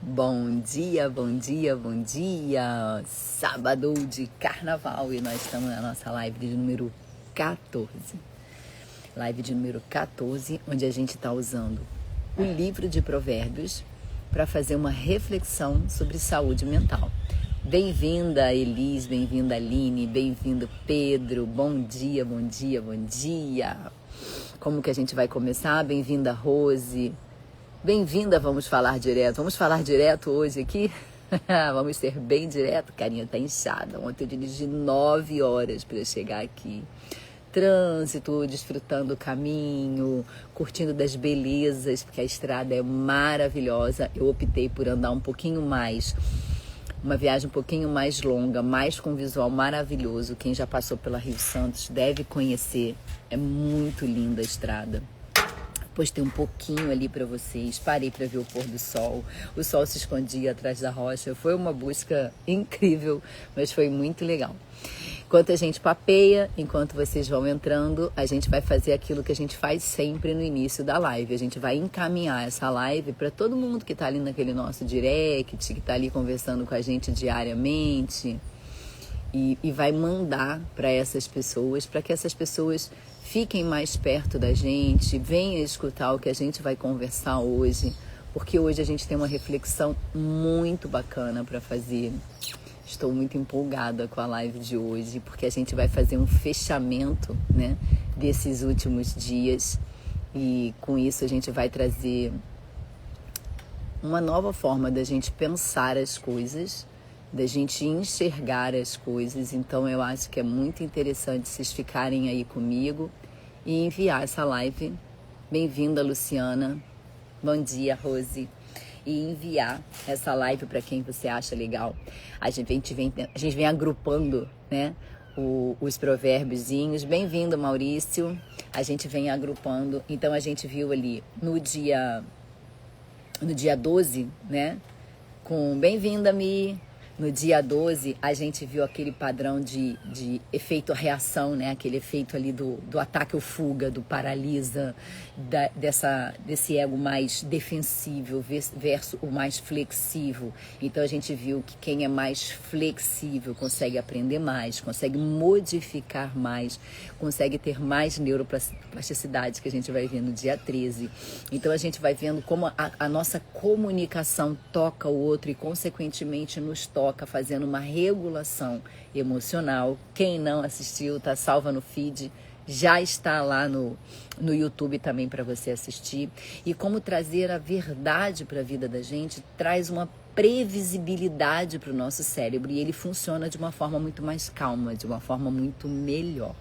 Bom dia, bom dia, bom dia! Sábado de carnaval e nós estamos na nossa live de número 14. Live de número 14, onde a gente está usando o livro de Provérbios para fazer uma reflexão sobre saúde mental. Bem-vinda, Elis, bem-vinda, Aline, bem-vindo, Pedro. Bom dia, bom dia, bom dia! Como que a gente vai começar? Bem-vinda, Rose. Bem-vinda, vamos falar direto. Vamos falar direto hoje aqui? Vamos ser bem direto. Carinha tá inchada. Ontem eu dirigi 9 horas para chegar aqui. Trânsito, desfrutando o caminho, curtindo das belezas, porque a estrada é maravilhosa. Eu optei por andar um pouquinho mais, uma viagem um pouquinho mais longa, mais com visual maravilhoso. Quem já passou pela Rio Santos deve conhecer. É muito linda a estrada. Postei um pouquinho ali para vocês, parei para ver o pôr do sol, o sol se escondia atrás da rocha, foi uma busca incrível, mas foi muito legal. Enquanto a gente papeia, enquanto vocês vão entrando, a gente vai fazer aquilo que a gente faz sempre no início da live, a gente vai encaminhar essa live para todo mundo que está ali naquele nosso direct, que está ali conversando com a gente diariamente, e vai mandar para essas pessoas, para que essas pessoas fiquem mais perto da gente, venham escutar o que a gente vai conversar hoje, porque hoje a gente tem uma reflexão muito bacana para fazer. Estou muito empolgada com a live de hoje, porque a gente vai fazer um fechamento, né, desses últimos dias, e com isso a gente vai trazer uma nova forma da gente pensar as coisas, da gente enxergar as coisas. Então eu acho que é muito interessante vocês ficarem aí comigo e enviar essa live. Bem-vinda, Luciana. Bom dia, Rose. E enviar essa live para quem você acha legal. A gente vem agrupando, né, os provérbios. Bem-vindo, Maurício. A gente vem agrupando. Então a gente viu ali no dia 12, né, com bem-vinda, Mi. No dia 12, a gente viu aquele padrão de efeito reação, né? Aquele efeito ali do ataque ou fuga, do paralisa, desse ego mais defensivo versus o mais flexível. Então a gente viu que quem é mais flexível consegue aprender mais, consegue modificar mais, consegue ter mais neuroplasticidade, que a gente vai ver no dia 13. Então a gente vai vendo como a nossa comunicação toca o outro e consequentemente nos toca, fazendo uma regulação emocional. Quem não assistiu, tá salva no feed, já está lá no YouTube também para você assistir. E como trazer a verdade para a vida da gente traz uma previsibilidade para o nosso cérebro, e ele funciona de uma forma muito mais calma, de uma forma muito melhor.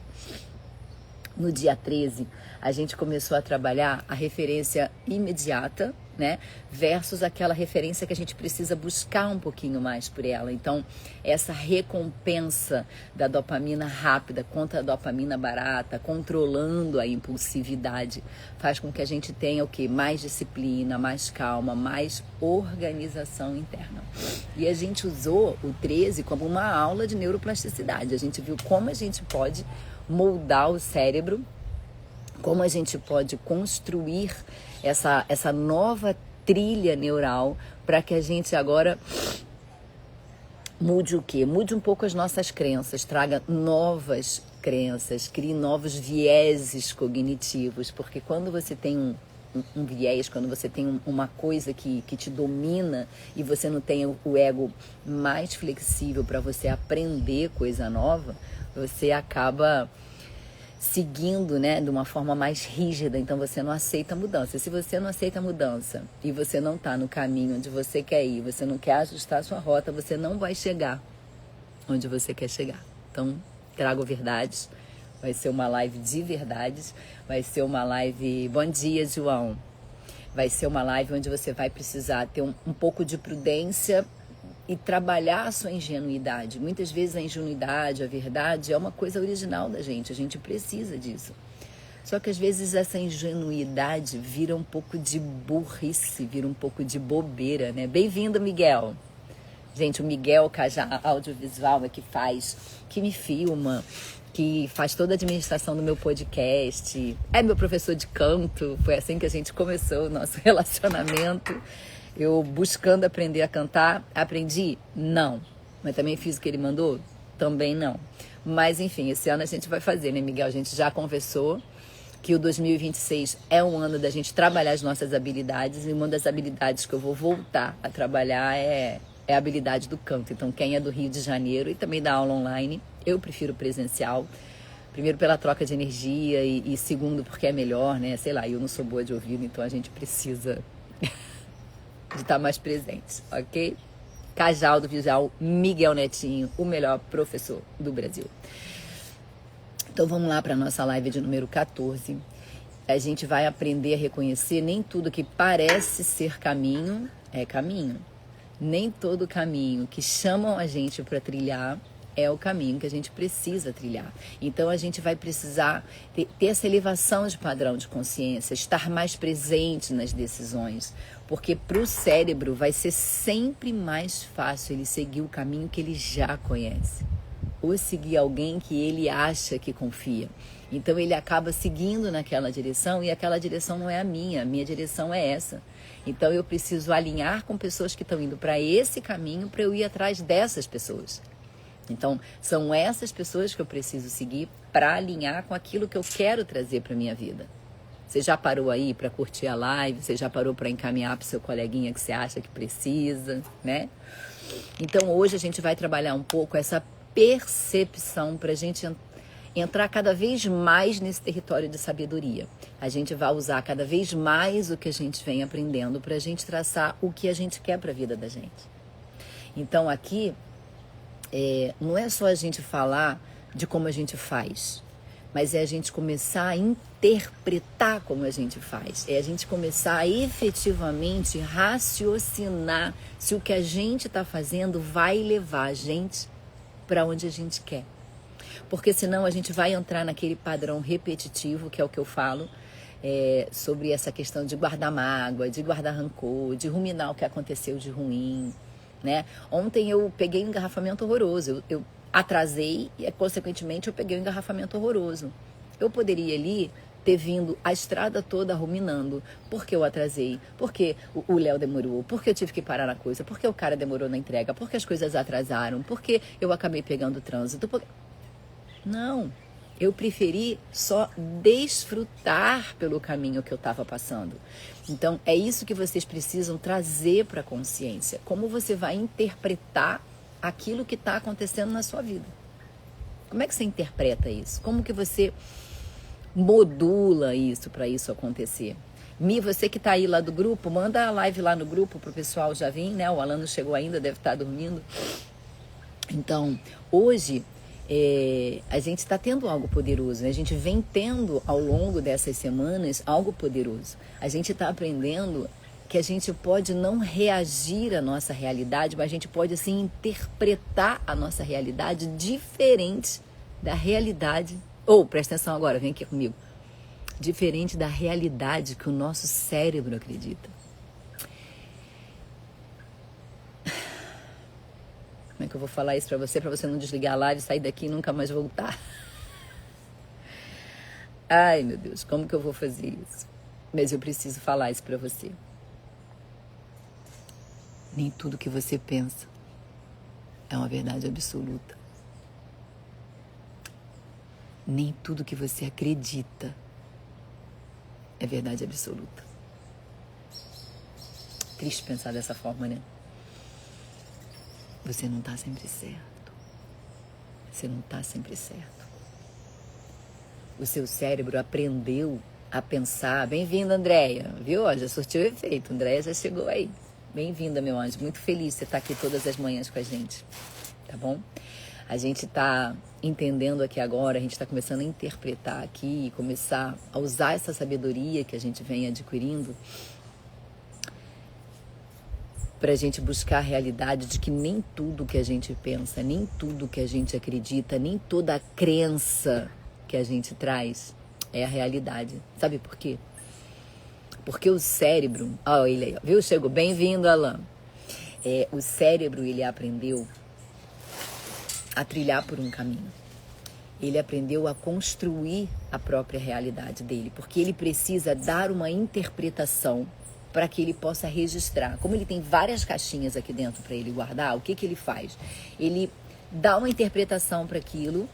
No dia 13, a gente começou a trabalhar a referência imediata, né, versus aquela referência que a gente precisa buscar um pouquinho mais por ela. Então, essa recompensa da dopamina rápida contra a dopamina barata, controlando a impulsividade, faz com que a gente tenha o quê? Mais disciplina, mais calma, mais organização interna. E a gente usou o 13 como uma aula de neuroplasticidade. A gente viu como a gente pode moldar o cérebro, como a gente pode construir essa nova trilha neural para que a gente agora mude o quê? Mude um pouco as nossas crenças, traga novas crenças, crie novos vieses cognitivos, porque quando você tem um viés, quando você tem uma coisa que te domina e você não tem o ego mais flexível para você aprender coisa nova, você acaba seguindo, né, de uma forma mais rígida. Então você não aceita mudança. Se você não aceita mudança e você não está no caminho onde você quer ir, você não quer ajustar a sua rota, você não vai chegar onde você quer chegar. Então, trago verdades. Vai ser uma live de verdades. Vai ser uma live... Bom dia, João. Vai ser uma live onde você vai precisar ter um pouco de prudência e trabalhar a sua ingenuidade. Muitas vezes a ingenuidade, a verdade é uma coisa original da gente, a gente precisa disso. Só que às vezes essa ingenuidade vira um pouco de burrice, vira um pouco de bobeira, né? Bem-vindo, Miguel. Gente, o Miguel Cajá Audiovisual que me filma, que faz toda a administração do meu podcast, é meu professor de canto, foi assim que a gente começou o nosso relacionamento. Eu buscando aprender a cantar, aprendi? Não. Mas também fiz o que ele mandou? Também não. Mas enfim, esse ano a gente vai fazer, né, Miguel? A gente já conversou que o 2026 é um ano da gente trabalhar as nossas habilidades, e uma das habilidades que eu vou voltar a trabalhar é a habilidade do canto. Então, quem é do Rio de Janeiro e também dá aula online, eu prefiro presencial. Primeiro pela troca de energia e segundo porque é melhor, né? Sei lá, eu não sou boa de ouvido, então a gente precisa de estar mais presente, ok? Cajal do Visual, Miguel Netinho, o melhor professor do Brasil. Então vamos lá para a nossa live de número 14. A gente vai aprender a reconhecer nem tudo que parece ser caminho é caminho. Nem todo caminho que chamam a gente para trilhar é o caminho que a gente precisa trilhar. Então a gente vai precisar ter essa elevação de padrão de consciência, estar mais presente nas decisões, porque para o cérebro vai ser sempre mais fácil ele seguir o caminho que ele já conhece, ou seguir alguém que ele acha que confia. Então ele acaba seguindo naquela direção, e aquela direção não é a minha direção é essa. Então eu preciso alinhar com pessoas que estão indo para esse caminho para eu ir atrás dessas pessoas. Então, são essas pessoas que eu preciso seguir para alinhar com aquilo que eu quero trazer para minha vida. Você já parou aí para curtir a live? Você já parou para encaminhar para o seu coleguinha que você acha que precisa, né? Então, hoje a gente vai trabalhar um pouco essa percepção para a gente entrar cada vez mais nesse território de sabedoria. A gente vai usar cada vez mais o que a gente vem aprendendo para a gente traçar o que a gente quer para a vida da gente. Então, aqui... não é só a gente falar de como a gente faz, mas é a gente começar a interpretar como a gente faz. É a gente começar a efetivamente raciocinar se o que a gente está fazendo vai levar a gente para onde a gente quer. Porque senão a gente vai entrar naquele padrão repetitivo, que é o que eu falo, sobre essa questão de guardar mágoa, de guardar rancor, de ruminar o que aconteceu de ruim, né? Ontem eu peguei um engarrafamento horroroso, eu atrasei e, consequentemente, eu peguei um engarrafamento horroroso. Eu poderia ali ter vindo a estrada toda ruminando, porque eu atrasei, porque o Léo demorou, porque eu tive que parar na coisa, porque o cara demorou na entrega, porque as coisas atrasaram, porque eu acabei pegando o trânsito. Não, eu preferi só desfrutar pelo caminho que eu estava passando. Então, é isso que vocês precisam trazer para a consciência. Como você vai interpretar aquilo que está acontecendo na sua vida? Como é que você interpreta isso? Como que você modula isso para isso acontecer? Você que está aí lá do grupo, manda a live lá no grupo para o pessoal já vir, né? O Alan não chegou ainda, deve estar dormindo. Então, hoje... a gente está tendo algo poderoso, né? A gente vem tendo ao longo dessas semanas algo poderoso. A gente está aprendendo que a gente pode não reagir à nossa realidade, mas a gente pode assim interpretar a nossa realidade diferente da realidade. Presta atenção agora, vem aqui comigo. Diferente da realidade que o nosso cérebro acredita. Como é que eu vou falar isso para você não desligar a live, sair daqui e nunca mais voltar? Ai, meu Deus, como que eu vou fazer isso? Mas eu preciso falar isso para você. Nem tudo que você pensa é uma verdade absoluta. Nem tudo que você acredita é verdade absoluta. Triste pensar dessa forma, né? Você não está sempre certo. Você não está sempre certo. O seu cérebro aprendeu a pensar. Bem-vinda, Andréia. Viu? Já surtiu efeito. Andréia já chegou aí. Bem-vinda, meu anjo. Muito feliz de você estar aqui todas as manhãs com a gente. Tá bom? A gente está entendendo aqui agora, a gente está começando a interpretar aqui e começar a usar essa sabedoria que a gente vem adquirindo para a gente buscar a realidade de que nem tudo que a gente pensa, nem tudo que a gente acredita, nem toda a crença que a gente traz é a realidade. Sabe por quê? Porque o cérebro... ele aí, viu? Chegou. Bem-vindo, Alan. O cérebro, ele aprendeu a trilhar por um caminho. Ele aprendeu a construir a própria realidade dele, porque ele precisa dar uma interpretação para que ele possa registrar. Como ele tem várias caixinhas aqui dentro para ele guardar, o que ele faz? Ele dá uma interpretação para aquilo,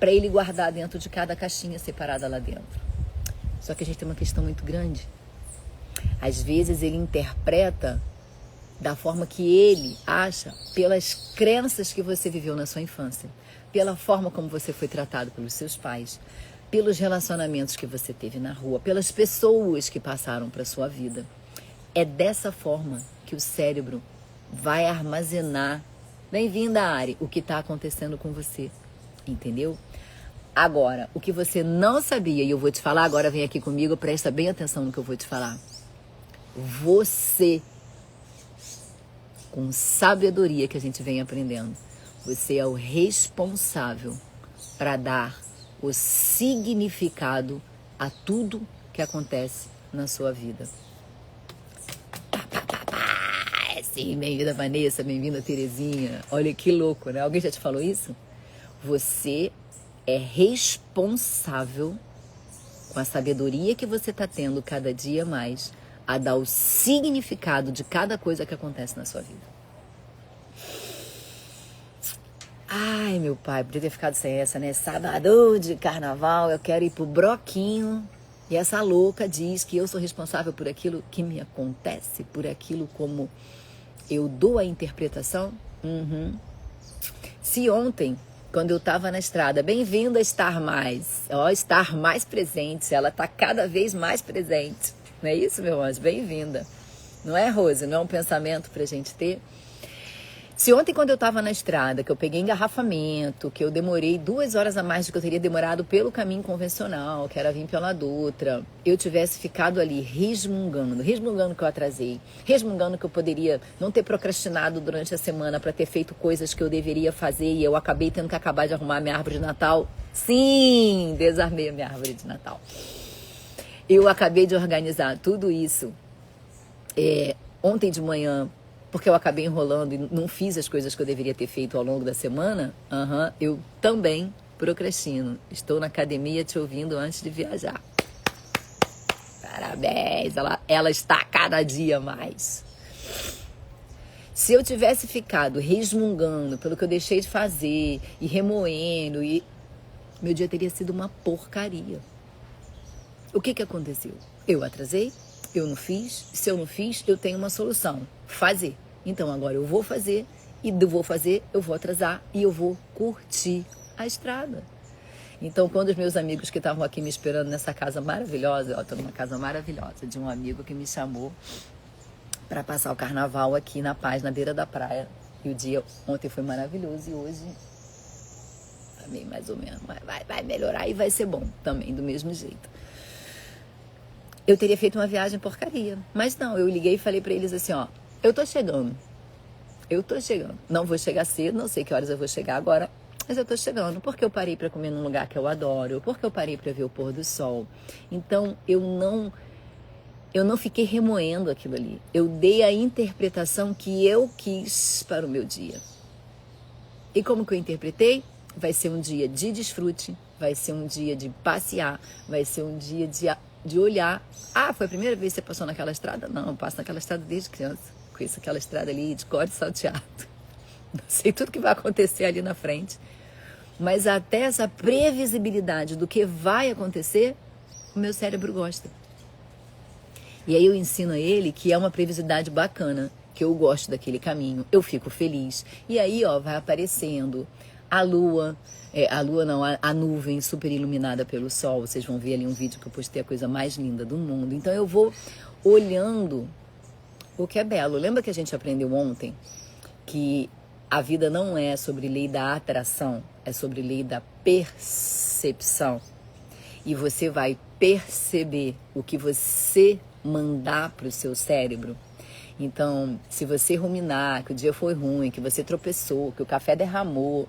para ele guardar dentro de cada caixinha separada lá dentro. Só que a gente tem uma questão muito grande. Às vezes ele interpreta da forma que ele acha, pelas crenças que você viveu na sua infância, pela forma como você foi tratado pelos seus pais, pelos relacionamentos que você teve na rua, pelas pessoas que passaram para sua vida. É dessa forma que o cérebro vai armazenar, bem-vinda, Ari, o que está acontecendo com você, entendeu? Agora, o que você não sabia, e eu vou te falar, agora vem aqui comigo, presta bem atenção no que eu vou te falar. Você, com sabedoria que a gente vem aprendendo, você é o responsável para dar o significado a tudo que acontece na sua vida. Sim, bem-vinda Vanessa, bem-vinda Terezinha. Olha que louco, né? Alguém já te falou isso? Você é responsável, com a sabedoria que você está tendo cada dia mais, a dar o significado de cada coisa que acontece na sua vida. Ai, meu pai, podia ter ficado sem essa, né? Sábado de carnaval, eu quero ir pro broquinho. E essa louca diz que eu sou responsável por aquilo que me acontece, por aquilo como eu dou a interpretação. Se ontem, quando eu estava na estrada, bem-vinda a estar mais, estar mais presente, ela está cada vez mais presente. Não é isso, meu anjo? Bem-vinda. Não é, Rose? Não é um pensamento pra gente ter? Se ontem, quando eu estava na estrada, que eu peguei engarrafamento, que eu demorei 2 horas a mais do que eu teria demorado pelo caminho convencional, que era vir pela Dutra, eu tivesse ficado ali resmungando que eu atrasei, resmungando que eu poderia não ter procrastinado durante a semana para ter feito coisas que eu deveria fazer e eu acabei tendo que acabar de arrumar minha árvore de Natal. Sim, desarmei a minha árvore de Natal. Eu acabei de organizar tudo isso ontem de manhã, porque eu acabei enrolando e não fiz as coisas que eu deveria ter feito ao longo da semana. Eu também procrastino. Estou na academia te ouvindo antes de viajar. Parabéns, ela está cada dia mais. Se eu tivesse ficado resmungando pelo que eu deixei de fazer e remoendo, meu dia teria sido uma porcaria. O que aconteceu? Eu atrasei, eu não fiz. Se eu não fiz, eu tenho uma solução: fazer. Então agora eu vou fazer, e vou fazer, eu vou atrasar e eu vou curtir a estrada. Então, quando os meus amigos que estavam aqui me esperando nessa casa maravilhosa, estou numa casa maravilhosa de um amigo que me chamou para passar o carnaval aqui na paz, na beira da praia. E o dia ontem foi maravilhoso e hoje também mais ou menos, vai melhorar e vai ser bom também, do mesmo jeito. Eu teria feito uma viagem porcaria, mas não, eu liguei e falei para eles assim, eu tô chegando, não vou chegar cedo, não sei que horas eu vou chegar agora, mas eu tô chegando, porque eu parei para comer num lugar que eu adoro, porque eu parei para ver o pôr do sol. Então eu não fiquei remoendo aquilo ali, eu dei a interpretação que eu quis para o meu dia. E como que eu interpretei? Vai ser um dia de desfrute, vai ser um dia de passear, vai ser um dia de olhar. Foi a primeira vez que você passou naquela estrada? Não, eu passo naquela estrada desde criança. Conheço aquela estrada ali de cor e salteado. Não sei tudo que vai acontecer ali na frente. Mas até essa previsibilidade do que vai acontecer, o meu cérebro gosta. E aí eu ensino a ele que é uma previsibilidade bacana, que eu gosto daquele caminho, eu fico feliz. E aí, vai aparecendo a lua, a nuvem super iluminada pelo sol. Vocês vão ver ali um vídeo que eu postei, a coisa mais linda do mundo. Então eu vou olhando o que é belo. Lembra que a gente aprendeu ontem que a vida não é sobre lei da atração, é sobre lei da percepção. E você vai perceber o que você mandar para o seu cérebro. Então, se você ruminar que o dia foi ruim, que você tropeçou, que o café derramou,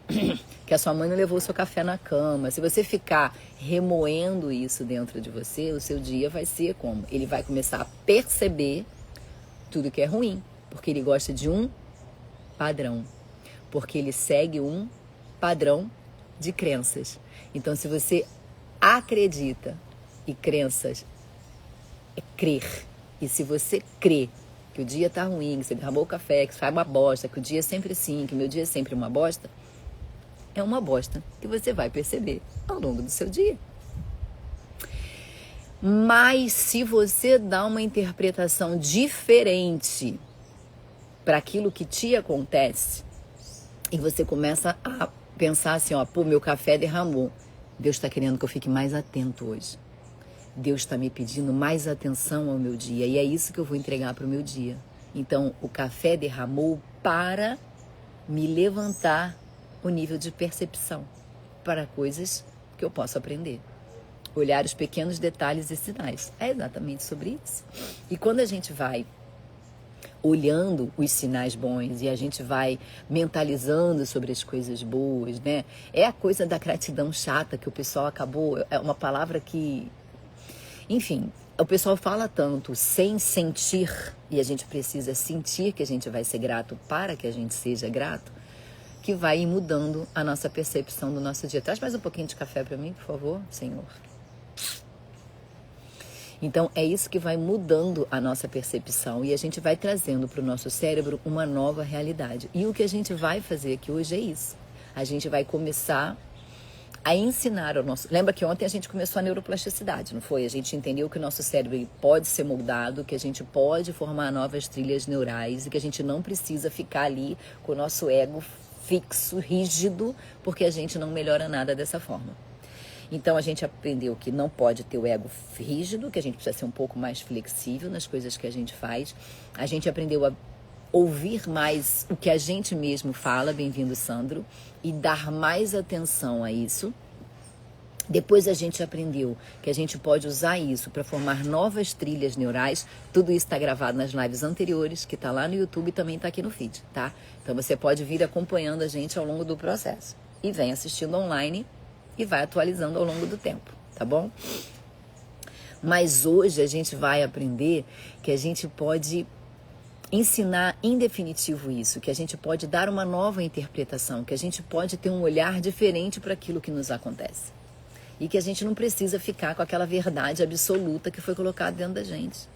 que a sua mãe não levou o seu café na cama, se você ficar remoendo isso dentro de você, o seu dia vai ser como? Ele vai começar a perceber tudo que é ruim, porque ele gosta de um padrão, porque ele segue um padrão de crenças. Então, se você acredita, e crenças é crer, E se você crê que o dia tá ruim, que você derramou o café, que faz uma bosta, que o dia é sempre assim, que o meu dia é sempre uma bosta, é uma bosta que você vai perceber ao longo do seu dia. Mas se você dá uma interpretação diferente para aquilo que te acontece, e você começa a pensar assim, ó, pô, meu café derramou. Deus está querendo que eu fique mais atento hoje. Deus está me pedindo mais atenção ao meu dia. E é isso que eu vou entregar para o meu dia. Então, o café derramou para me levantar o nível de percepção para coisas que eu posso aprender. Olhar os pequenos detalhes e sinais. É exatamente sobre isso. E quando a gente vai olhando os sinais bons e a gente vai mentalizando sobre as coisas boas, né? É a coisa da gratidão chata que o pessoal acabou... É uma palavra que... Enfim, o pessoal fala tanto sem sentir, e a gente precisa sentir que a gente vai ser grato para que a gente seja grato, que vai ir mudando a nossa percepção do nosso dia. Traz mais um pouquinho de café para mim, por favor, Senhor. Então, é isso que vai mudando a nossa percepção e a gente vai trazendo para o nosso cérebro uma nova realidade. E o que a gente vai fazer aqui hoje é isso. A gente vai começar a ensinar o nosso... Lembra que ontem a gente começou a neuroplasticidade, não foi? A gente entendeu que o nosso cérebro pode ser moldado, que a gente pode formar novas trilhas neurais e que a gente não precisa ficar ali com o nosso ego fixo, rígido, porque a gente não melhora nada dessa forma. Então, a gente aprendeu que não pode ter o ego rígido, que a gente precisa ser um pouco mais flexível nas coisas que a gente faz. A gente aprendeu a ouvir mais o que a gente mesmo fala, bem-vindo, Sandro, e dar mais atenção a isso. Depois a gente aprendeu que a gente pode usar isso para formar novas trilhas neurais. Tudo isso está gravado nas lives anteriores, que está lá no YouTube e também está aqui no feed, tá? Então você pode vir acompanhando a gente ao longo do processo. E vem assistindo online e vai atualizando ao longo do tempo, tá bom? Mas hoje a gente vai aprender que a gente pode ensinar em definitivo isso, que a gente pode dar uma nova interpretação, que a gente pode ter um olhar diferente para aquilo que nos acontece. E que a gente não precisa ficar com aquela verdade absoluta que foi colocada dentro da gente.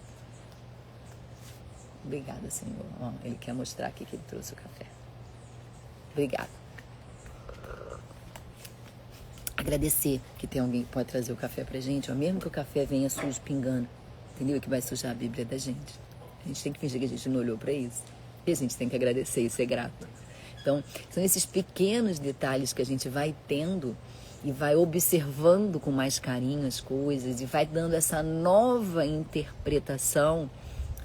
Obrigada, Senhor. Ó, ele quer mostrar aqui que ele trouxe o café. Obrigada. Agradecer que tem alguém que pode trazer o café pra gente, ó, mesmo que o café venha sujo, pingando, entendeu? Que vai sujar a Bíblia da gente. A gente tem que fingir que a gente não olhou para isso. E a gente tem que agradecer e ser grato. Então, são esses pequenos detalhes que a gente vai tendo e vai observando com mais carinho as coisas e vai dando essa nova interpretação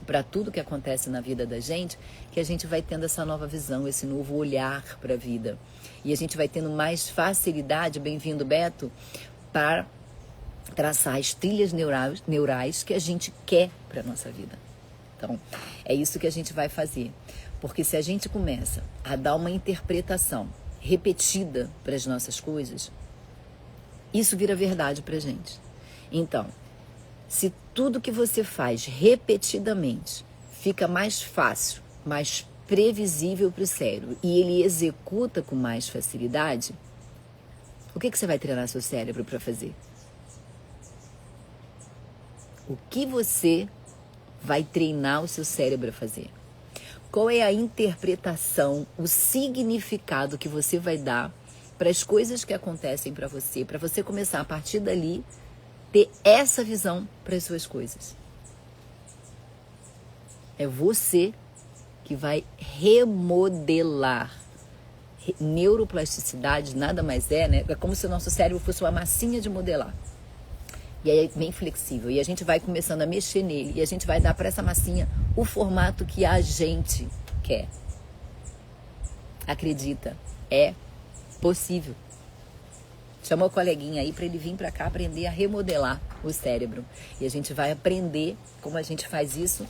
para tudo que acontece na vida da gente, que a gente vai tendo essa nova visão, esse novo olhar para a vida. E a gente vai tendo mais facilidade, bem-vindo, Beto, para traçar as trilhas neurais que a gente quer para a nossa vida. Então, é isso que a gente vai fazer. Porque se a gente começa a dar uma interpretação repetida para as nossas coisas, isso vira verdade para a gente. Então, se tudo que você faz repetidamente fica mais fácil, mais previsível para o cérebro e ele executa com mais facilidade, o que você vai treinar seu cérebro para fazer? O que você vai treinar o seu cérebro a fazer? Qual é a interpretação, o significado que você vai dar para as coisas que acontecem para você começar a partir dali ter essa visão para as suas coisas? É você que vai remodelar. Neuroplasticidade nada mais é, né? É como se o nosso cérebro fosse uma massinha de modelar. E aí é bem flexível. E a gente vai começando a mexer nele. E a gente vai dar para essa massinha o formato que a gente quer. Acredita, é possível. Chama o coleguinha aí para ele vir para cá aprender a remodelar o cérebro. E a gente vai aprender como a gente faz isso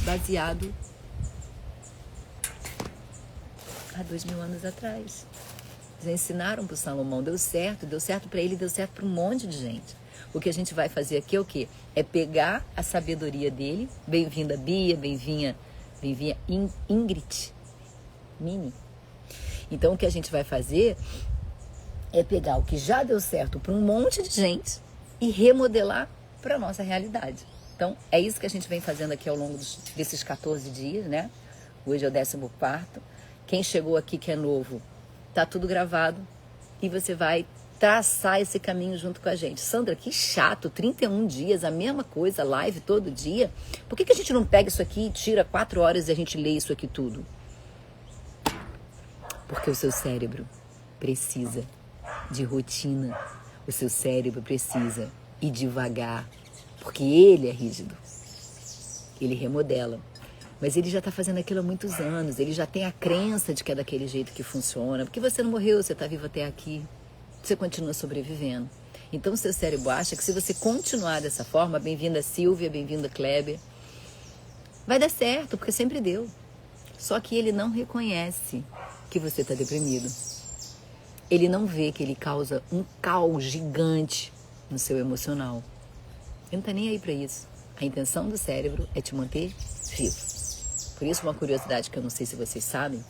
baseado há 2000 anos atrás. Eles ensinaram para o Salomão, deu certo para ele, deu certo para um monte de gente. O que a gente vai fazer aqui é o quê? É pegar a sabedoria dele. Bem-vinda, Bia, bem-vinda Ingrid, Mini. Então, o que a gente vai fazer é pegar o que já deu certo para um monte de gente e remodelar para a nossa realidade. Então, é isso que a gente vem fazendo aqui ao longo desses 14 dias, né? Hoje é o 14º. Quem chegou aqui que é novo, tá tudo gravado e você vai traçar esse caminho junto com a gente. Sandra, que chato, 31 dias, a mesma coisa, live todo dia. Por que a gente não pega isso aqui e tira 4 horas e a gente lê isso aqui tudo? Porque o seu cérebro precisa de rotina. O seu cérebro precisa ir devagar. Porque ele é rígido. Ele remodela. Mas ele já está fazendo aquilo há muitos anos. Ele já tem a crença de que é daquele jeito que funciona. Porque você não morreu, você está vivo até aqui. Você continua sobrevivendo. Então, o seu cérebro acha que se você continuar dessa forma, bem-vinda Silvia, bem-vinda Kleber, vai dar certo, porque sempre deu. Só que ele não reconhece que você está deprimido. Ele não vê que ele causa um caos gigante no seu emocional. Ele não está nem aí para isso. A intenção do cérebro é te manter vivo. Por isso, uma curiosidade que eu não sei se vocês sabem.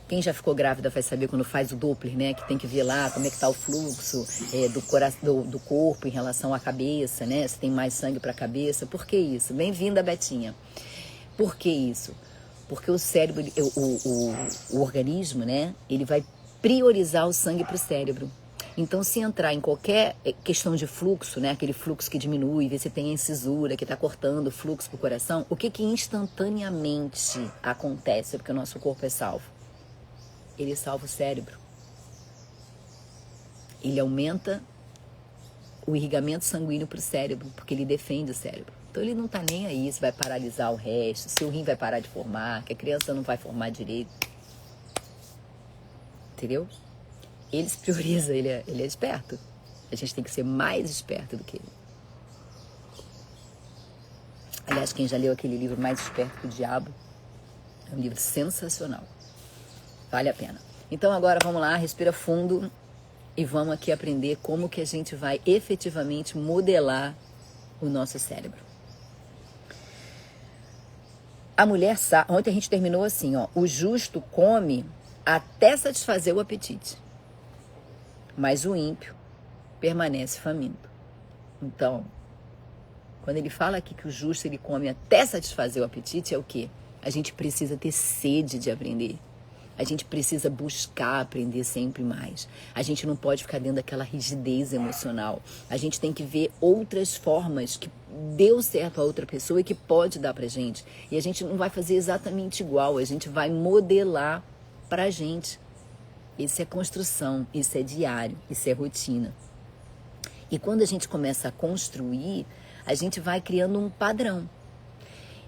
Quem já ficou grávida vai saber quando faz o Doppler, né? Que tem que ver lá como é que está o fluxo do corpo em relação à cabeça, né? Se tem mais sangue para a cabeça. Por que isso? Bem-vinda, Betinha. Por que isso? Porque o cérebro, o organismo, né? Ele vai priorizar o sangue para o cérebro. Então, se entrar em qualquer questão de fluxo, né? Aquele fluxo que diminui, ver se tem a incisura, que está cortando o fluxo para o coração, o que instantaneamente acontece? Porque o nosso corpo é salvo. Ele salva o cérebro. Ele aumenta o irrigamento sanguíneo para o cérebro, porque ele defende o cérebro. Então ele não está nem aí se vai paralisar o resto, se o rim vai parar de formar, que a criança não vai formar direito. Entendeu? Ele se prioriza, ele é esperto. A gente tem que ser mais esperto do que ele. Aliás, quem já leu aquele livro Mais Esperto que o Diabo, é um livro sensacional. Vale a pena. Então agora vamos lá, respira fundo e vamos aqui aprender como que a gente vai efetivamente modelar o nosso cérebro. A mulher sabe, ontem a gente terminou assim, ó, o justo come até satisfazer o apetite, mas o ímpio permanece faminto. Então, quando ele fala aqui que o justo ele come até satisfazer o apetite, é o quê? A gente precisa ter sede de aprender. A gente precisa buscar aprender sempre mais. A gente não pode ficar dentro daquela rigidez emocional. A gente tem que ver outras formas que deu certo a outra pessoa e que pode dar pra gente. E a gente não vai fazer exatamente igual, a gente vai modelar pra gente. Isso é construção, isso é diário, isso é rotina. E quando a gente começa a construir, a gente vai criando um padrão.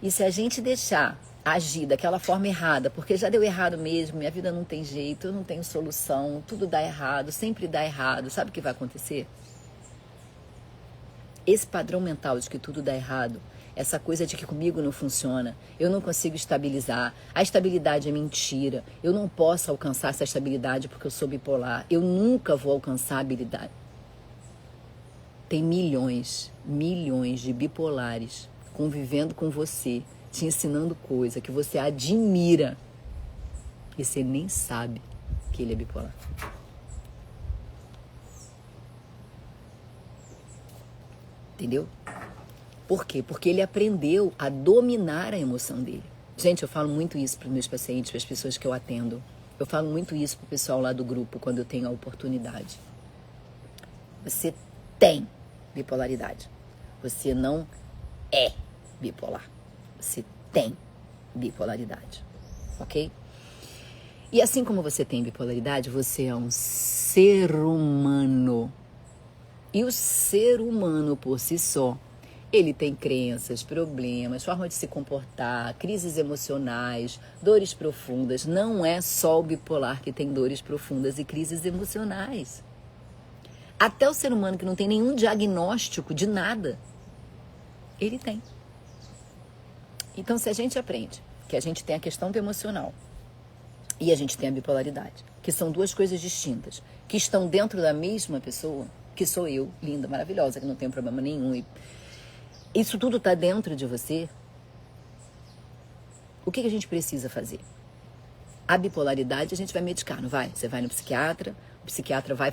E se a gente deixar agir daquela forma errada, porque já deu errado mesmo, minha vida não tem jeito, eu não tenho solução, tudo dá errado, sempre dá errado, sabe o que vai acontecer? Esse padrão mental de que tudo dá errado, essa coisa de que comigo não funciona, eu não consigo estabilizar, a estabilidade é mentira, eu não posso alcançar essa estabilidade porque eu sou bipolar, eu nunca vou alcançar a habilidade. Tem milhões de bipolares convivendo com você, te ensinando coisa que você admira e você nem sabe que ele é bipolar. Entendeu? Por quê? Porque ele aprendeu a dominar a emoção dele. Gente, eu falo muito isso para os meus pacientes, para as pessoas que eu atendo. Eu falo muito isso para o pessoal lá do grupo quando eu tenho a oportunidade. Você tem bipolaridade. Você não é bipolar. Você tem bipolaridade, ok? E assim como você tem bipolaridade, você é um ser humano. E o ser humano por si só, ele tem crenças, problemas, forma de se comportar, crises emocionais, dores profundas. Não é só o bipolar que tem dores profundas e crises emocionais. Até o ser humano que não tem nenhum diagnóstico de nada, ele tem. Então, se a gente aprende que a gente tem a questão do emocional e a gente tem a bipolaridade, que são duas coisas distintas, que estão dentro da mesma pessoa, que sou eu, linda, maravilhosa, que não tenho problema nenhum, e isso tudo está dentro de você, o que a gente precisa fazer? A bipolaridade a gente vai medicar, não vai? Você vai no psiquiatra, o psiquiatra vai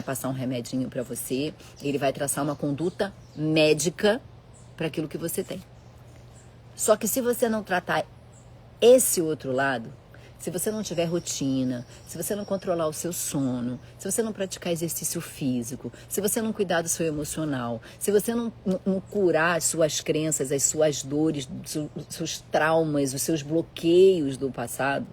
passar um remedinho para você, ele vai traçar uma conduta médica para aquilo que você tem. Só que se você não tratar esse outro lado, se você não tiver rotina, se você não controlar o seu sono, se você não praticar exercício físico, se você não cuidar do seu emocional, se você não curar as suas crenças, as suas dores, os seus traumas, os seus bloqueios do passado,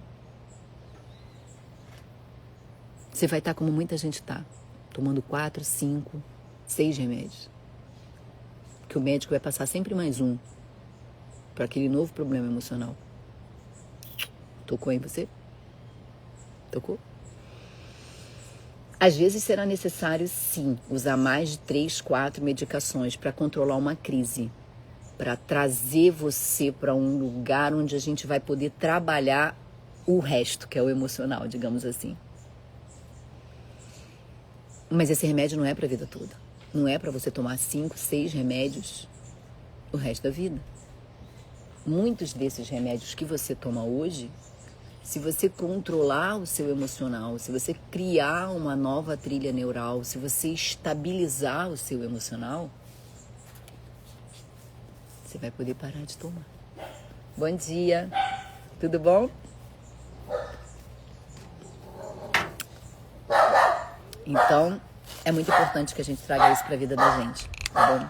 você vai estar como muita gente está, tomando 4, 5, 6 remédios. Que o médico vai passar sempre mais um para aquele novo problema emocional. Tocou em você? Tocou? Às vezes será necessário, sim, usar mais de 3, 4 medicações para controlar uma crise, para trazer você para um lugar onde a gente vai poder trabalhar o resto, que é o emocional, digamos assim. Mas esse remédio não é para a vida toda. Não é para você tomar 5, 6 remédios o resto da vida. Muitos desses remédios que você toma hoje, se você controlar o seu emocional, se você criar uma nova trilha neural, se você estabilizar o seu emocional, você vai poder parar de tomar. Bom dia, tudo bom? Então, é muito importante que a gente traga isso para a vida da gente, tá bom?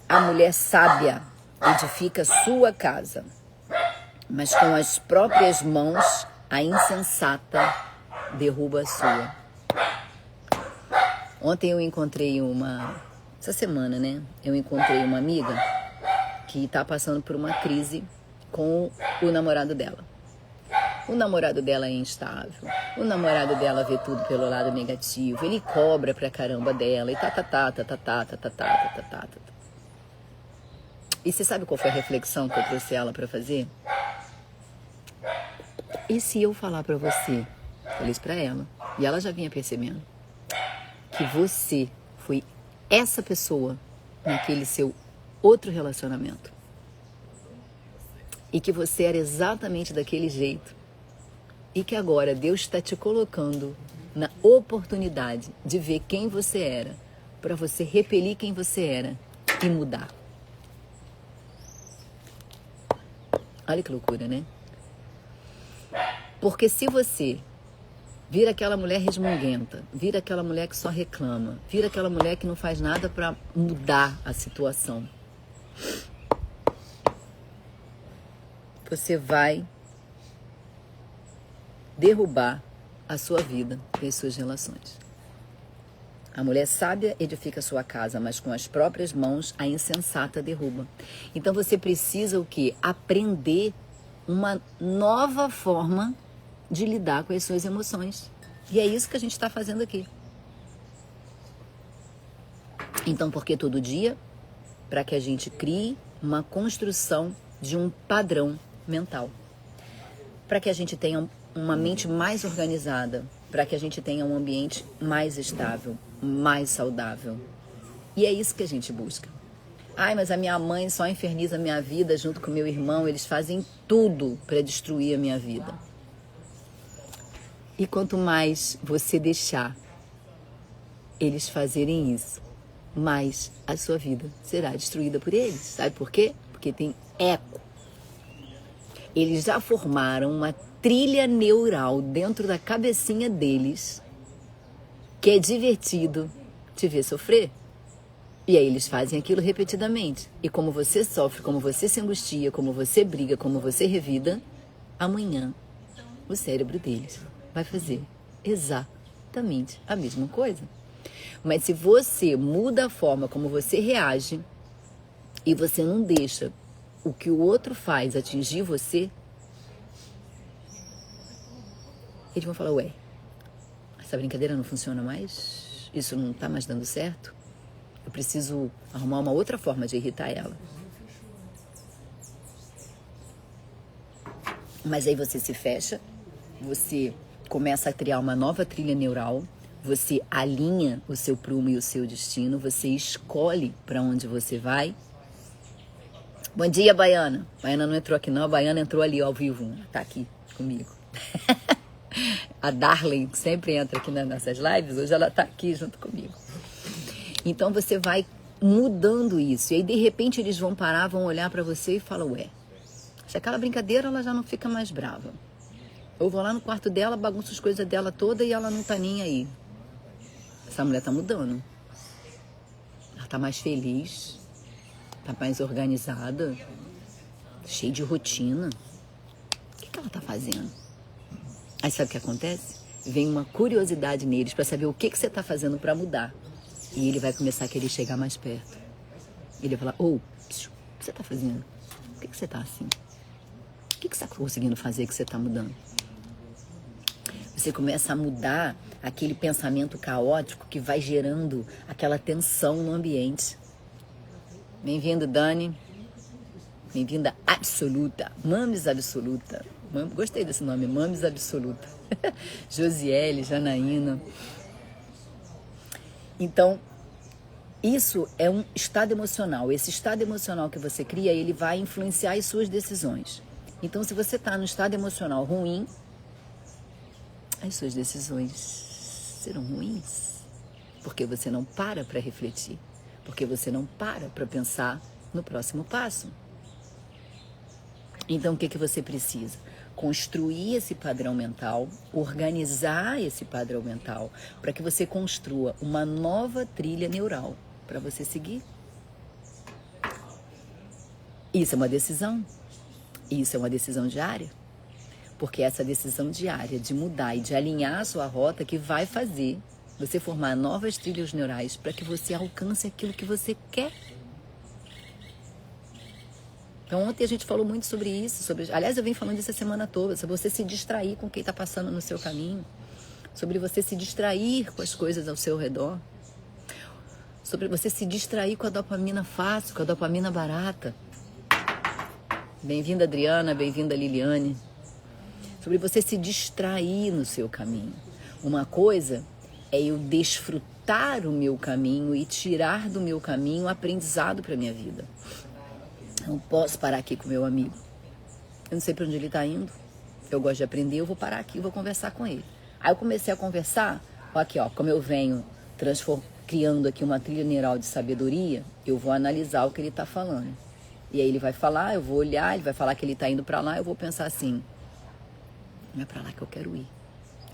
A mulher sábia edifica sua casa, mas com as próprias mãos a insensata derruba a sua. Ontem eu encontrei essa semana, né? Eu encontrei uma amiga que está passando por uma crise com o namorado dela. O namorado dela é instável, o namorado dela vê tudo pelo lado negativo, ele cobra pra caramba dela e E você sabe qual foi a reflexão que eu trouxe ela pra fazer? E se eu falar pra você, falei isso pra ela, e ela já vinha percebendo, que você foi essa pessoa naquele seu outro relacionamento, e que você era exatamente daquele jeito, e que agora Deus está te colocando na oportunidade de ver quem você era, para você repelir quem você era e mudar. Olha que loucura, né? Porque se você vira aquela mulher resmunguenta, vira aquela mulher que só reclama, vira aquela mulher que não faz nada para mudar a situação, você vai derrubar a sua vida e as suas relações. A mulher sábia edifica sua casa, mas com as próprias mãos a insensata derruba. Então você precisa o quê? Aprender uma nova forma de lidar com as suas emoções. E é isso que a gente está fazendo aqui. Então, por que todo dia? Para que a gente crie uma construção de um padrão mental. Para que a gente tenha uma mente mais organizada, para que a gente tenha um ambiente mais estável, mais saudável. E é isso que a gente busca. Ai, mas a minha mãe só inferniza a minha vida junto com meu irmão, eles fazem tudo para destruir a minha vida. E quanto mais você deixar eles fazerem isso, mais a sua vida será destruída por eles. Sabe por quê? Porque tem eco. Eles já formaram uma trilha neural dentro da cabecinha deles que é divertido te ver sofrer. E aí eles fazem aquilo repetidamente. E como você sofre, como você se angustia, como você briga, como você revida, amanhã o cérebro deles vai fazer exatamente a mesma coisa. Mas se você muda a forma como você reage e você não deixa o que o outro faz atingir você, eles vão falar, ué, essa brincadeira não funciona mais? Isso não tá mais dando certo? Eu preciso arrumar uma outra forma de irritar ela. Mas aí você se fecha, você começa a criar uma nova trilha neural, você alinha o seu prumo e o seu destino, você escolhe para onde você vai. Bom dia, Baiana. Baiana não entrou aqui não, a Baiana entrou ali ao vivo, tá aqui comigo. A Darlene, que sempre entra aqui nas nossas lives, hoje ela tá aqui junto comigo. Então você vai mudando isso. E aí, de repente, eles vão parar, vão olhar para você e falam, ué, se aquela brincadeira, ela já não fica mais brava. Eu vou lá no quarto dela, bagunço as coisas dela toda e ela não tá nem aí. Essa mulher tá mudando. Ela tá mais feliz, tá mais organizada, cheia de rotina. O que ela tá fazendo? Aí sabe o que acontece? Vem uma curiosidade neles para saber o que você tá fazendo para mudar. E ele vai começar a querer chegar mais perto. Ele vai falar, o que você tá fazendo? Por que você tá assim? O que você tá conseguindo fazer que você tá mudando? Você começa a mudar aquele pensamento caótico que vai gerando aquela tensão no ambiente. Bem-vindo, Dani. Bem-vinda absoluta. Mames absoluta. Gostei desse nome, Mames absoluta. Josiele, Janaína. Então, isso é um estado emocional. Esse estado emocional que você cria, ele vai influenciar as suas decisões. Então, se você está no estado emocional ruim, as suas decisões serão ruins. Porque você não para refletir. Porque você não para pensar no próximo passo. Então, o que você precisa? Construir esse padrão mental, organizar esse padrão mental, para que você construa uma nova trilha neural para você seguir. Isso é uma decisão. Isso é uma decisão diária. Porque é essa decisão diária de mudar e de alinhar a sua rota que vai fazer você formar novas trilhas neurais para que você alcance aquilo que você quer. Então, ontem a gente falou muito sobre isso. Aliás, eu venho falando disso a semana toda. Sobre você se distrair com quem está passando no seu caminho. Sobre você se distrair com as coisas ao seu redor. Sobre você se distrair com a dopamina fácil, com a dopamina barata. Bem-vinda, Adriana. Bem-vinda, Liliane. Sobre você se distrair no seu caminho. Uma coisa é eu desfrutar o meu caminho e tirar do meu caminho aprendizado para a minha vida. Não posso parar aqui com o meu amigo. Eu não sei para onde ele está indo. Eu gosto de aprender, eu vou parar aqui e vou conversar com ele. Aí eu comecei a conversar, aqui ó, como eu venho criando aqui uma trilha neural de sabedoria, eu vou analisar o que ele está falando. E aí ele vai falar, eu vou olhar, ele vai falar que ele está indo para lá, eu vou pensar assim, não é para lá que eu quero ir.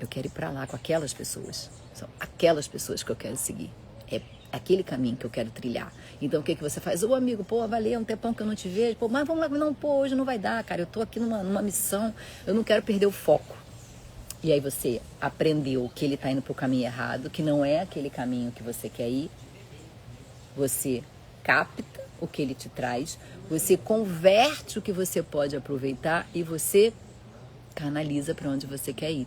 Eu quero ir para lá com aquelas pessoas. São aquelas pessoas que eu quero seguir. É aquele caminho que eu quero trilhar. Então o que você faz? Ô amigo, pô, valeu, um tempão que eu não te vejo. Pô, mas vamos lá, não, pô, hoje não vai dar, cara. Eu tô aqui numa missão, eu não quero perder o foco. E aí você aprendeu que ele tá indo pro caminho errado, que não é aquele caminho que você quer ir. Você capta o que ele te traz, você converte o que você pode aproveitar e você canaliza para onde você quer ir.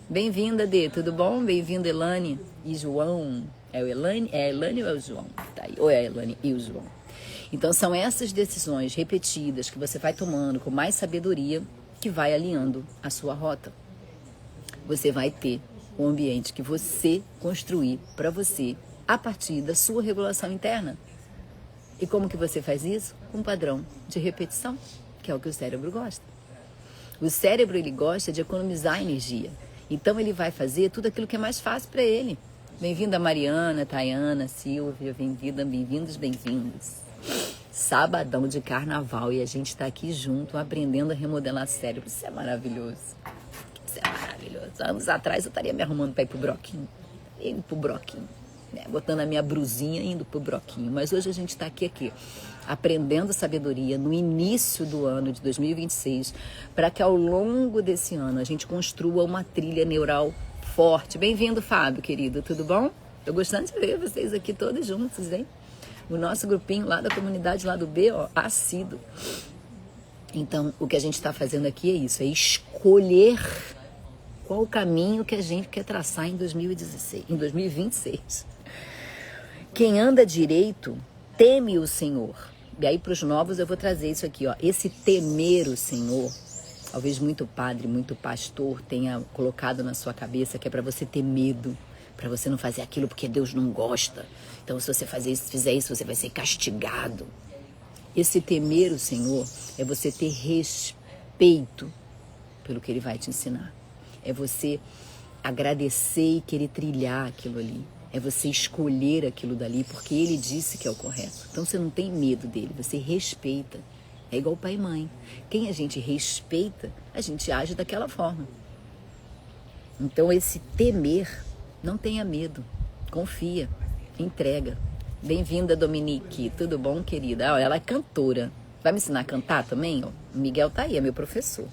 Bem-vinda, Dê, tudo bom? Bem-vinda, Elane e João. É a Elane ou é o João? Tá aí. Ou é a Elane e o João? Então, são essas decisões repetidas que você vai tomando com mais sabedoria que vai alinhando a sua rota. Você vai ter o ambiente que você construir para você a partir da sua regulação interna. E como que você faz isso? Com um padrão de repetição, que é o que o cérebro gosta. O cérebro, ele gosta de economizar energia. Então, ele vai fazer tudo aquilo que é mais fácil para ele. Bem-vinda, Mariana, Tayana, Silvia, bem-vindos, bem-vindos. Sabadão de carnaval e a gente está aqui junto, aprendendo a remodelar cérebro. Isso é maravilhoso. Isso é maravilhoso. Anos atrás eu estaria me arrumando para ir pro broquinho. Indo pro broquinho. Né? Botando a minha brusinha e indo pro broquinho. Mas hoje a gente está aqui, aprendendo sabedoria no início do ano de 2026, para que ao longo desse ano a gente construa uma trilha neural forte. Bem-vindo, Fábio, querido, tudo bom? Tô gostando de ver vocês aqui todos juntos, hein? O nosso grupinho lá da comunidade lá do B, ó, assíduo. Então, o que a gente está fazendo aqui é isso, é escolher qual o caminho que a gente quer traçar em 2026. Quem anda direito teme o Senhor. E aí, para os novos, eu vou trazer isso aqui, ó. Esse temer o Senhor, talvez muito padre, muito pastor tenha colocado na sua cabeça que é para você ter medo, para você não fazer aquilo porque Deus não gosta. Então, se você fizer isso, você vai ser castigado. Esse temer o Senhor é você ter respeito pelo que Ele vai te ensinar. É você agradecer e querer trilhar aquilo ali. É você escolher aquilo dali porque ele disse que é o correto. Então você não tem medo dele, você respeita. É igual pai e mãe. Quem a gente respeita, a gente age daquela forma. Então esse temer, não tenha medo. Confia, entrega. Bem-vinda, Dominique. Tudo bom, querida? Ela é cantora. Vai me ensinar a cantar também? O Miguel tá aí, é meu professor.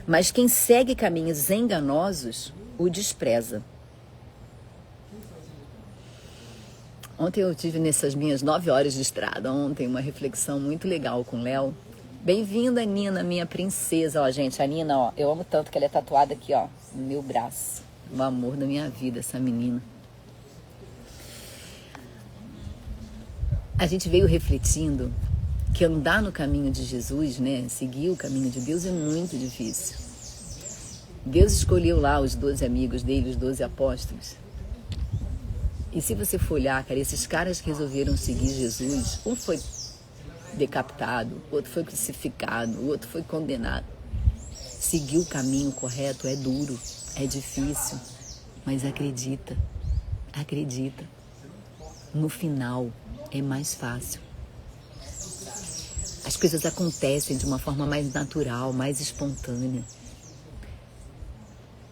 Mas quem segue caminhos enganosos, o despreza. Ontem eu tive nessas minhas 9 horas de estrada, ontem, uma reflexão muito legal com o Léo. Bem-vinda, Nina, minha princesa. Ó, gente, a Nina, ó, eu amo tanto que ela é tatuada aqui, ó, no meu braço. O amor da minha vida, essa menina. A gente veio refletindo que andar no caminho de Jesus, né, seguir o caminho de Deus é muito difícil. Deus escolheu lá os 12 amigos dele, os 12 apóstolos. E se você for olhar, cara, esses caras que resolveram seguir Jesus, um foi decapitado, o outro foi crucificado, o outro foi condenado. Seguir o caminho correto é duro, é difícil, mas acredita, acredita. No final é mais fácil. As coisas acontecem de uma forma mais natural, mais espontânea.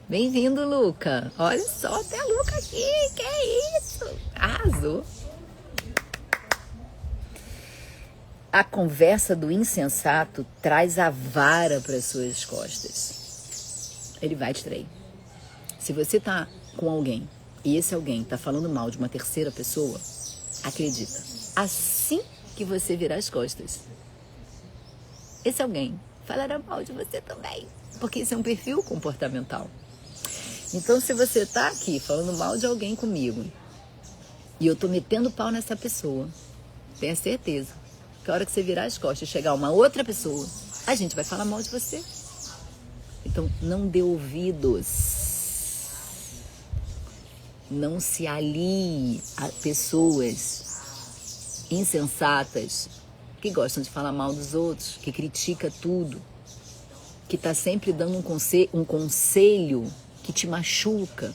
Bem-vindo, Luca. Olha só, tem a Luca aqui. Que é isso? Arrasou. A conversa do insensato traz a vara para as suas costas. Ele vai te trair. Se você tá com alguém e esse alguém tá falando mal de uma terceira pessoa, acredita. Assim que você virar as costas, esse alguém falará mal de você também. Porque isso é um perfil comportamental. Então, se você tá aqui falando mal de alguém comigo e eu tô metendo pau nessa pessoa, tenha certeza que a hora que você virar as costas e chegar uma outra pessoa, a gente vai falar mal de você. Então, não dê ouvidos. Não se alie a pessoas insensatas que gostam de falar mal dos outros, que critica tudo, que tá sempre dando um conselho que te machuca,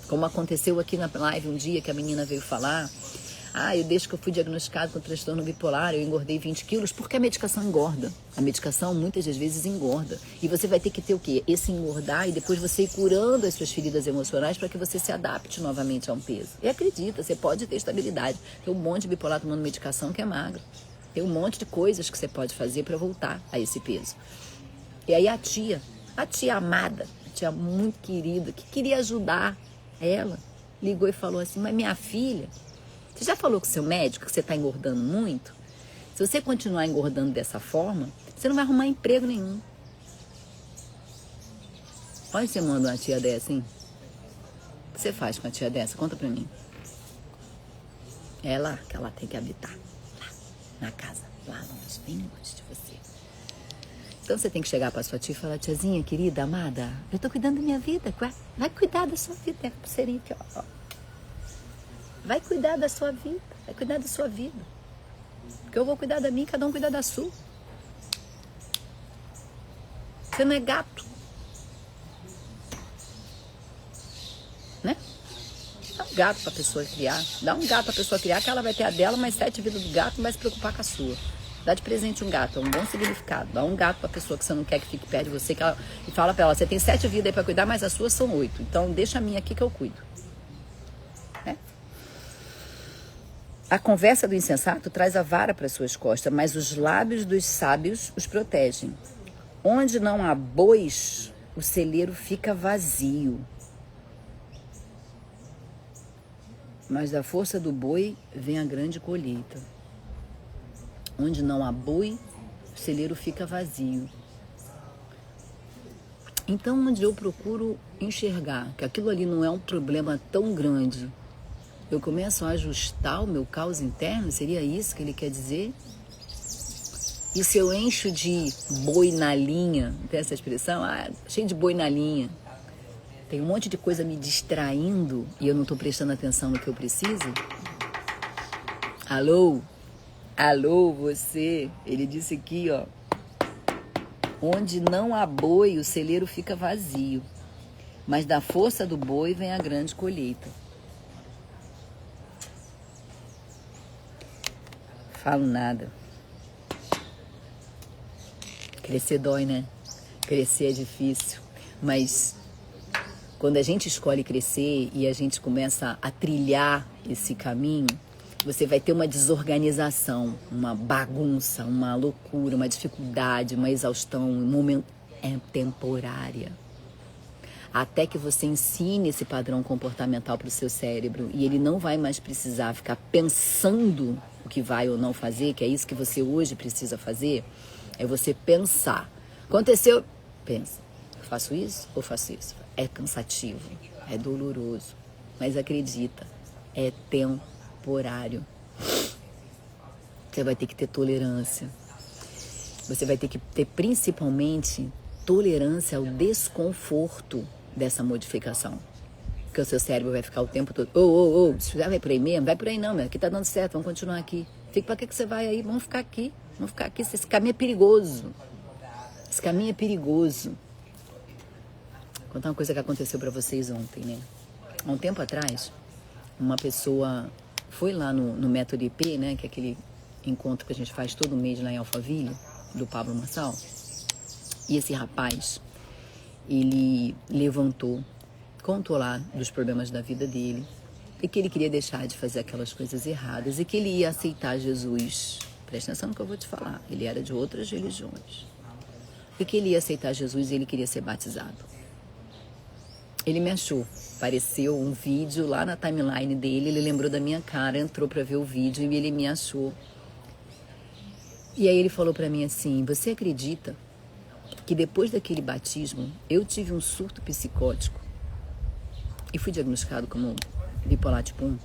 como aconteceu aqui na live um dia que a menina veio falar, desde que eu fui diagnosticado com transtorno bipolar, eu engordei 20 quilos, porque a medicação engorda. A medicação muitas das vezes engorda. E você vai ter que ter o quê? Esse engordar e depois você ir curando as suas feridas emocionais para que você se adapte novamente a um peso. E acredita, você pode ter estabilidade. Tem um monte de bipolar tomando medicação que é magro. Tem um monte de coisas que você pode fazer para voltar a esse peso. E aí a tia amada, tia muito querida, que queria ajudar ela, ligou e falou assim, mas minha filha, você já falou com o seu médico que você está engordando muito? Se você continuar engordando dessa forma, você não vai arrumar emprego nenhum. Olha, você manda uma tia dessa, hein? O que você faz com a tia dessa? Conta pra mim. É lá que ela tem que habitar. Lá, na casa, lá longe, bem longe de você. Então você tem que chegar pra sua tia e falar, tiazinha, querida, amada, eu tô cuidando da minha vida. Vai cuidar da sua vida. Tem a pulseirinha aqui, ó. Vai cuidar da sua vida. Vai cuidar da sua vida. Porque eu vou cuidar da minha, cada um cuida da sua. Você não é gato. Né? Dá um gato pra pessoa criar. Dá um gato pra pessoa criar, que ela vai ter a dela, mas 7 vidas do gato, não vai se preocupar com a sua. Dá de presente um gato, é um bom significado. Dá um gato pra pessoa que você não quer que fique perto de você, e fala pra ela, você tem 7 vidas aí pra cuidar, mas as suas são 8. Então deixa a minha aqui que eu cuido. Né? A conversa do insensato traz a vara para suas costas, mas os lábios dos sábios os protegem. Onde não há bois, o celeiro fica vazio. Mas da força do boi vem a grande colheita. Onde não há boi, o celeiro fica vazio. Então, onde eu procuro enxergar que aquilo ali não é um problema tão grande, eu começo a ajustar o meu caos interno, seria isso que ele quer dizer? E se eu encho de boi na linha, tem essa expressão? Cheio de boi na linha. Tem um monte de coisa me distraindo e eu não estou prestando atenção no que eu preciso? Alô? Alô, você? Ele disse aqui, ó. Onde não há boi, o celeiro fica vazio. Mas da força do boi vem a grande colheita. Falo nada. Crescer dói, né? Crescer é difícil. Mas quando a gente escolhe crescer e a gente começa a trilhar esse caminho, você vai ter uma desorganização, uma bagunça, uma loucura, uma dificuldade, uma exaustão, um momento é temporária. Até que você ensine esse padrão comportamental para o seu cérebro e ele não vai mais precisar ficar pensando o que vai ou não fazer, que é isso que você hoje precisa fazer, é você pensar. Aconteceu, pensa, faço isso ou faço isso? É cansativo, é doloroso, mas acredita, é temporário. Você vai ter que ter tolerância. Você vai ter que ter principalmente tolerância ao desconforto dessa modificação. Porque o seu cérebro vai ficar o tempo todo, já vai por aí mesmo? Vai por aí não, meu, aqui tá dando certo, vamos continuar aqui. Fica, pra que você vai aí? Vamos ficar aqui, esse caminho é perigoso. Esse caminho é perigoso. Vou contar uma coisa que aconteceu pra vocês ontem, né? Há um tempo atrás, uma pessoa foi lá no Método IP, né, que é aquele encontro que a gente faz todo mês lá em Alphaville, do Pablo Marçal. E esse rapaz, ele levantou, contou lá dos problemas da vida dele, e que ele queria deixar de fazer aquelas coisas erradas, e que ele ia aceitar Jesus. Presta atenção no que eu vou te falar. Ele era de outras religiões. E que ele ia aceitar Jesus e ele queria ser batizado. Ele me achou. Apareceu um vídeo lá na timeline dele, ele lembrou da minha cara, entrou para ver o vídeo e ele me achou. E aí ele falou para mim assim, você acredita que depois daquele batismo eu tive um surto psicótico e fui diagnosticado como bipolar tipo 1?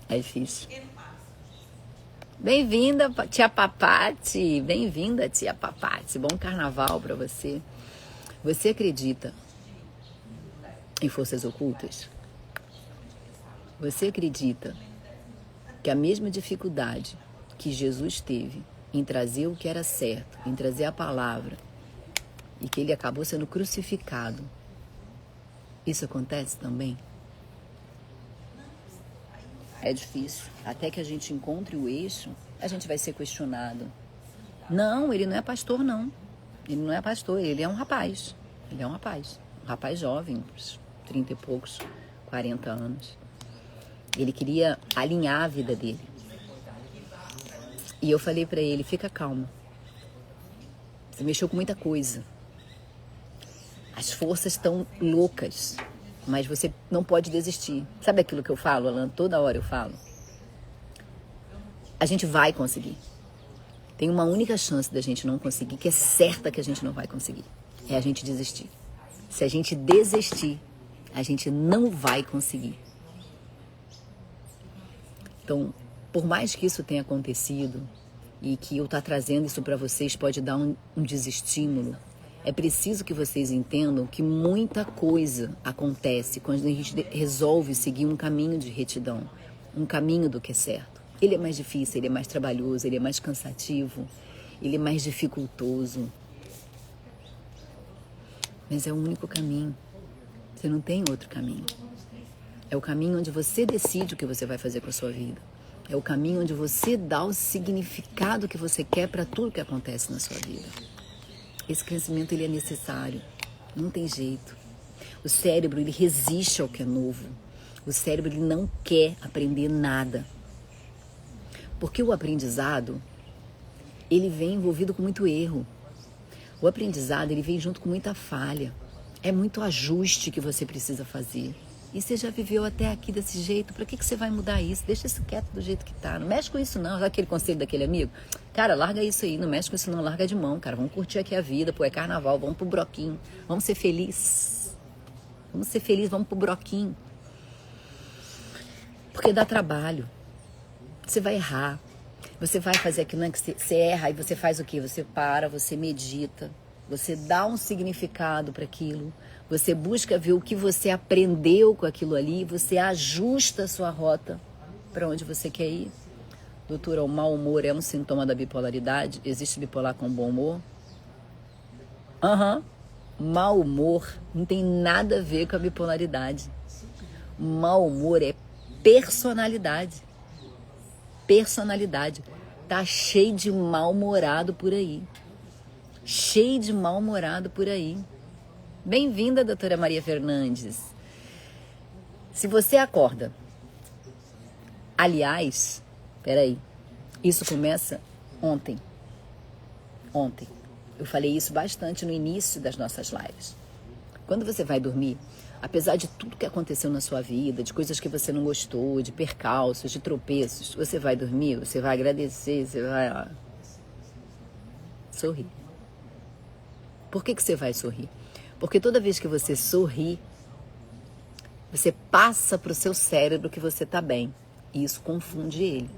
É difícil. Bem-vinda, tia Papati. Bem-vinda, tia Papati. Bom carnaval para você. Você acredita em forças ocultas? Você acredita que a mesma dificuldade que Jesus teve em trazer o que era certo, em trazer a palavra, e que ele acabou sendo crucificado, isso acontece também? É difícil. Até que a gente encontre o eixo, a gente vai ser questionado. Não, ele não é pastor, não. Ele não é pastor, ele é um rapaz. Ele é um rapaz. Um rapaz jovem, uns 30 e poucos, 40 anos. Ele queria alinhar a vida dele. E eu falei pra ele, fica calmo. Você mexeu com muita coisa. As forças estão loucas. Mas você não pode desistir. Sabe aquilo que eu falo, Alan? Toda hora eu falo. A gente vai conseguir. Tem uma única chance da gente não conseguir, que é certa que a gente não vai conseguir. É a gente desistir. Se a gente desistir, a gente não vai conseguir. Então, por mais que isso tenha acontecido e que eu estar trazendo isso para vocês pode dar um desestímulo, é preciso que vocês entendam que muita coisa acontece quando a gente resolve seguir um caminho de retidão, um caminho do que é certo. Ele é mais difícil, ele é mais trabalhoso, ele é mais cansativo, ele é mais dificultoso. Mas é o único caminho. Você não tem outro caminho. É o caminho onde você decide o que você vai fazer com a sua vida. É o caminho onde você dá o significado que você quer para tudo que acontece na sua vida. Esse crescimento ele é necessário, não tem jeito. O cérebro ele resiste ao que é novo. O cérebro ele não quer aprender nada. Porque o aprendizado, ele vem envolvido com muito erro. O aprendizado ele vem junto com muita falha. É muito ajuste que você precisa fazer. E você já viveu até aqui desse jeito, para que você vai mudar isso? Deixa isso quieto do jeito que tá. Não mexe com isso não, sabe aquele conselho daquele amigo? Cara, larga isso aí, não mexe com isso não, larga de mão, cara. Vamos curtir aqui a vida, pô, é carnaval, vamos pro broquinho. Vamos ser felizes. Vamos ser felizes, vamos pro broquinho. Porque dá trabalho. Você vai errar. Você vai fazer aquilo, não é que você erra, e você faz o quê? Você para, você medita, você dá um significado para aquilo. Você busca ver o que você aprendeu com aquilo ali, você ajusta a sua rota para onde você quer ir. Doutora, o mau humor é um sintoma da bipolaridade? Existe bipolar com bom humor? Mau humor não tem nada a ver com a bipolaridade. Mau humor é personalidade. Personalidade. Tá cheio de mal-humorado por aí. Cheio de mal-humorado por aí. Bem-vinda, doutora Maria Fernandes. Se você acorda... Aliás, peraí, isso começa ontem. Ontem. Eu falei isso bastante no início das nossas lives. Quando você vai dormir, apesar de tudo que aconteceu na sua vida, de coisas que você não gostou, de percalços, de tropeços, você vai dormir, você vai agradecer, você vai sorrir. Por que você vai sorrir? Porque toda vez que você sorri, você passa para o seu cérebro que você está bem. E isso confunde ele.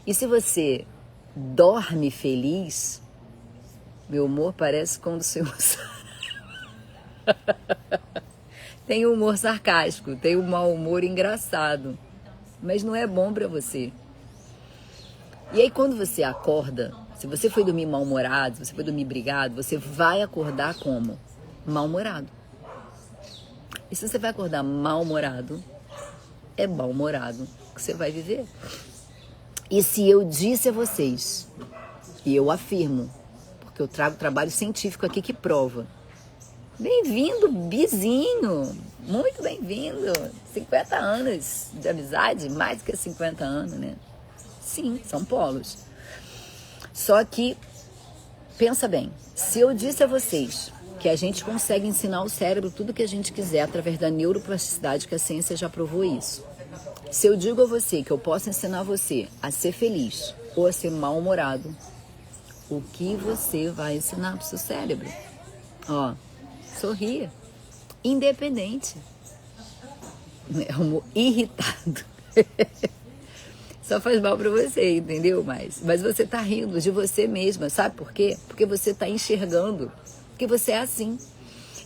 E se você dorme feliz, meu humor parece com o do seu. Tem um humor sarcástico, tem um mau humor engraçado, mas não é bom para você. E aí quando você acorda, se você foi dormir mal-humorado, se você foi dormir brigado, você vai acordar como? Mal-humorado. E se você vai acordar mal-humorado, é mal-humorado que você vai viver. E se eu disse a vocês, e eu afirmo, porque eu trago trabalho científico aqui que prova. Bem-vindo, Bizinho! Muito bem-vindo! 50 anos de amizade, mais do que 50 anos, né? Sim, são polos. Só que, pensa bem, se eu disse a vocês que a gente consegue ensinar o cérebro tudo que a gente quiser através da neuroplasticidade, que a ciência já provou isso. Se eu digo a você que eu posso ensinar você a ser feliz ou a ser mal-humorado, o que você vai ensinar para o seu cérebro? Ó, sorria. Independente. É humor irritado. Só faz mal para você, entendeu? Mas você tá rindo de você mesma, sabe por quê? Porque você tá enxergando que você é assim.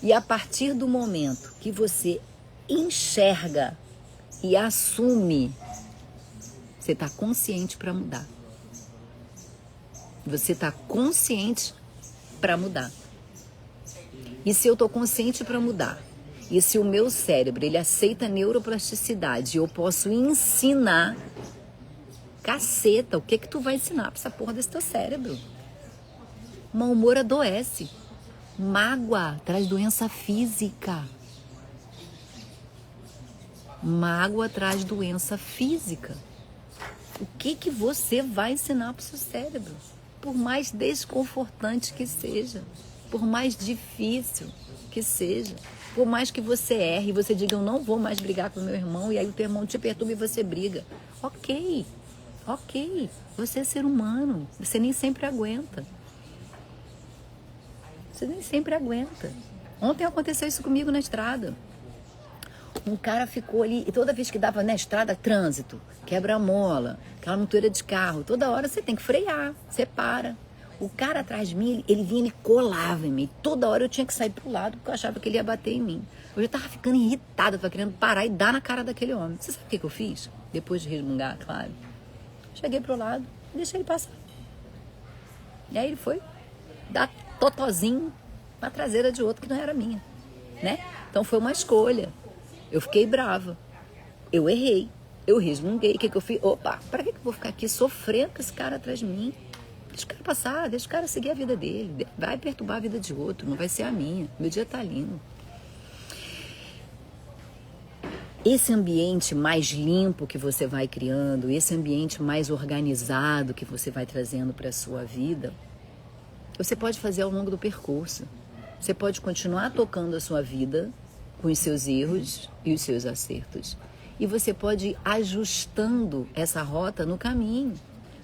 E a partir do momento que você enxerga e assume, você está consciente para mudar. Você está consciente para mudar. E se eu estou consciente para mudar, e se o meu cérebro ele aceita neuroplasticidade, eu posso ensinar, caceta, o que tu vai ensinar para essa porra desse teu cérebro? Mau humor adoece. Mágoa traz doença física. Mágoa traz doença física. O que você vai ensinar para o seu cérebro? Por mais desconfortante que seja, por mais difícil que seja, por mais que você erre e você diga, eu não vou mais brigar com meu irmão, e aí o teu irmão te perturba e você briga. Ok, você é ser humano, você nem sempre aguenta. Você nem sempre aguenta. Ontem aconteceu isso comigo na estrada. Um cara ficou ali, e toda vez que dava na estrada, trânsito, quebra-mola, aquela montoeira de carro, toda hora você tem que frear, você para. O cara atrás de mim, ele vinha e me colava em mim. Toda hora eu tinha que sair pro lado, porque eu achava que ele ia bater em mim. Eu já tava ficando irritada, tava querendo parar e dar na cara daquele homem. Você sabe o que eu fiz? Depois de resmungar, claro. Cheguei pro lado e deixei ele passar. E aí ele foi dar totozinho na traseira de outro que não era minha, né? Então foi uma escolha. Eu fiquei brava. Eu errei. Eu resmunguei. O que eu fiz? Opa, para que eu vou ficar aqui sofrendo com esse cara atrás de mim? Deixa o cara passar, deixa o cara seguir a vida dele. Vai perturbar a vida de outro, não vai ser a minha. Meu dia tá lindo. Esse ambiente mais limpo que você vai criando, esse ambiente mais organizado que você vai trazendo para a sua vida, você pode fazer ao longo do percurso. Você pode continuar tocando a sua vida com os seus erros e os seus acertos. E você pode ir ajustando essa rota no caminho.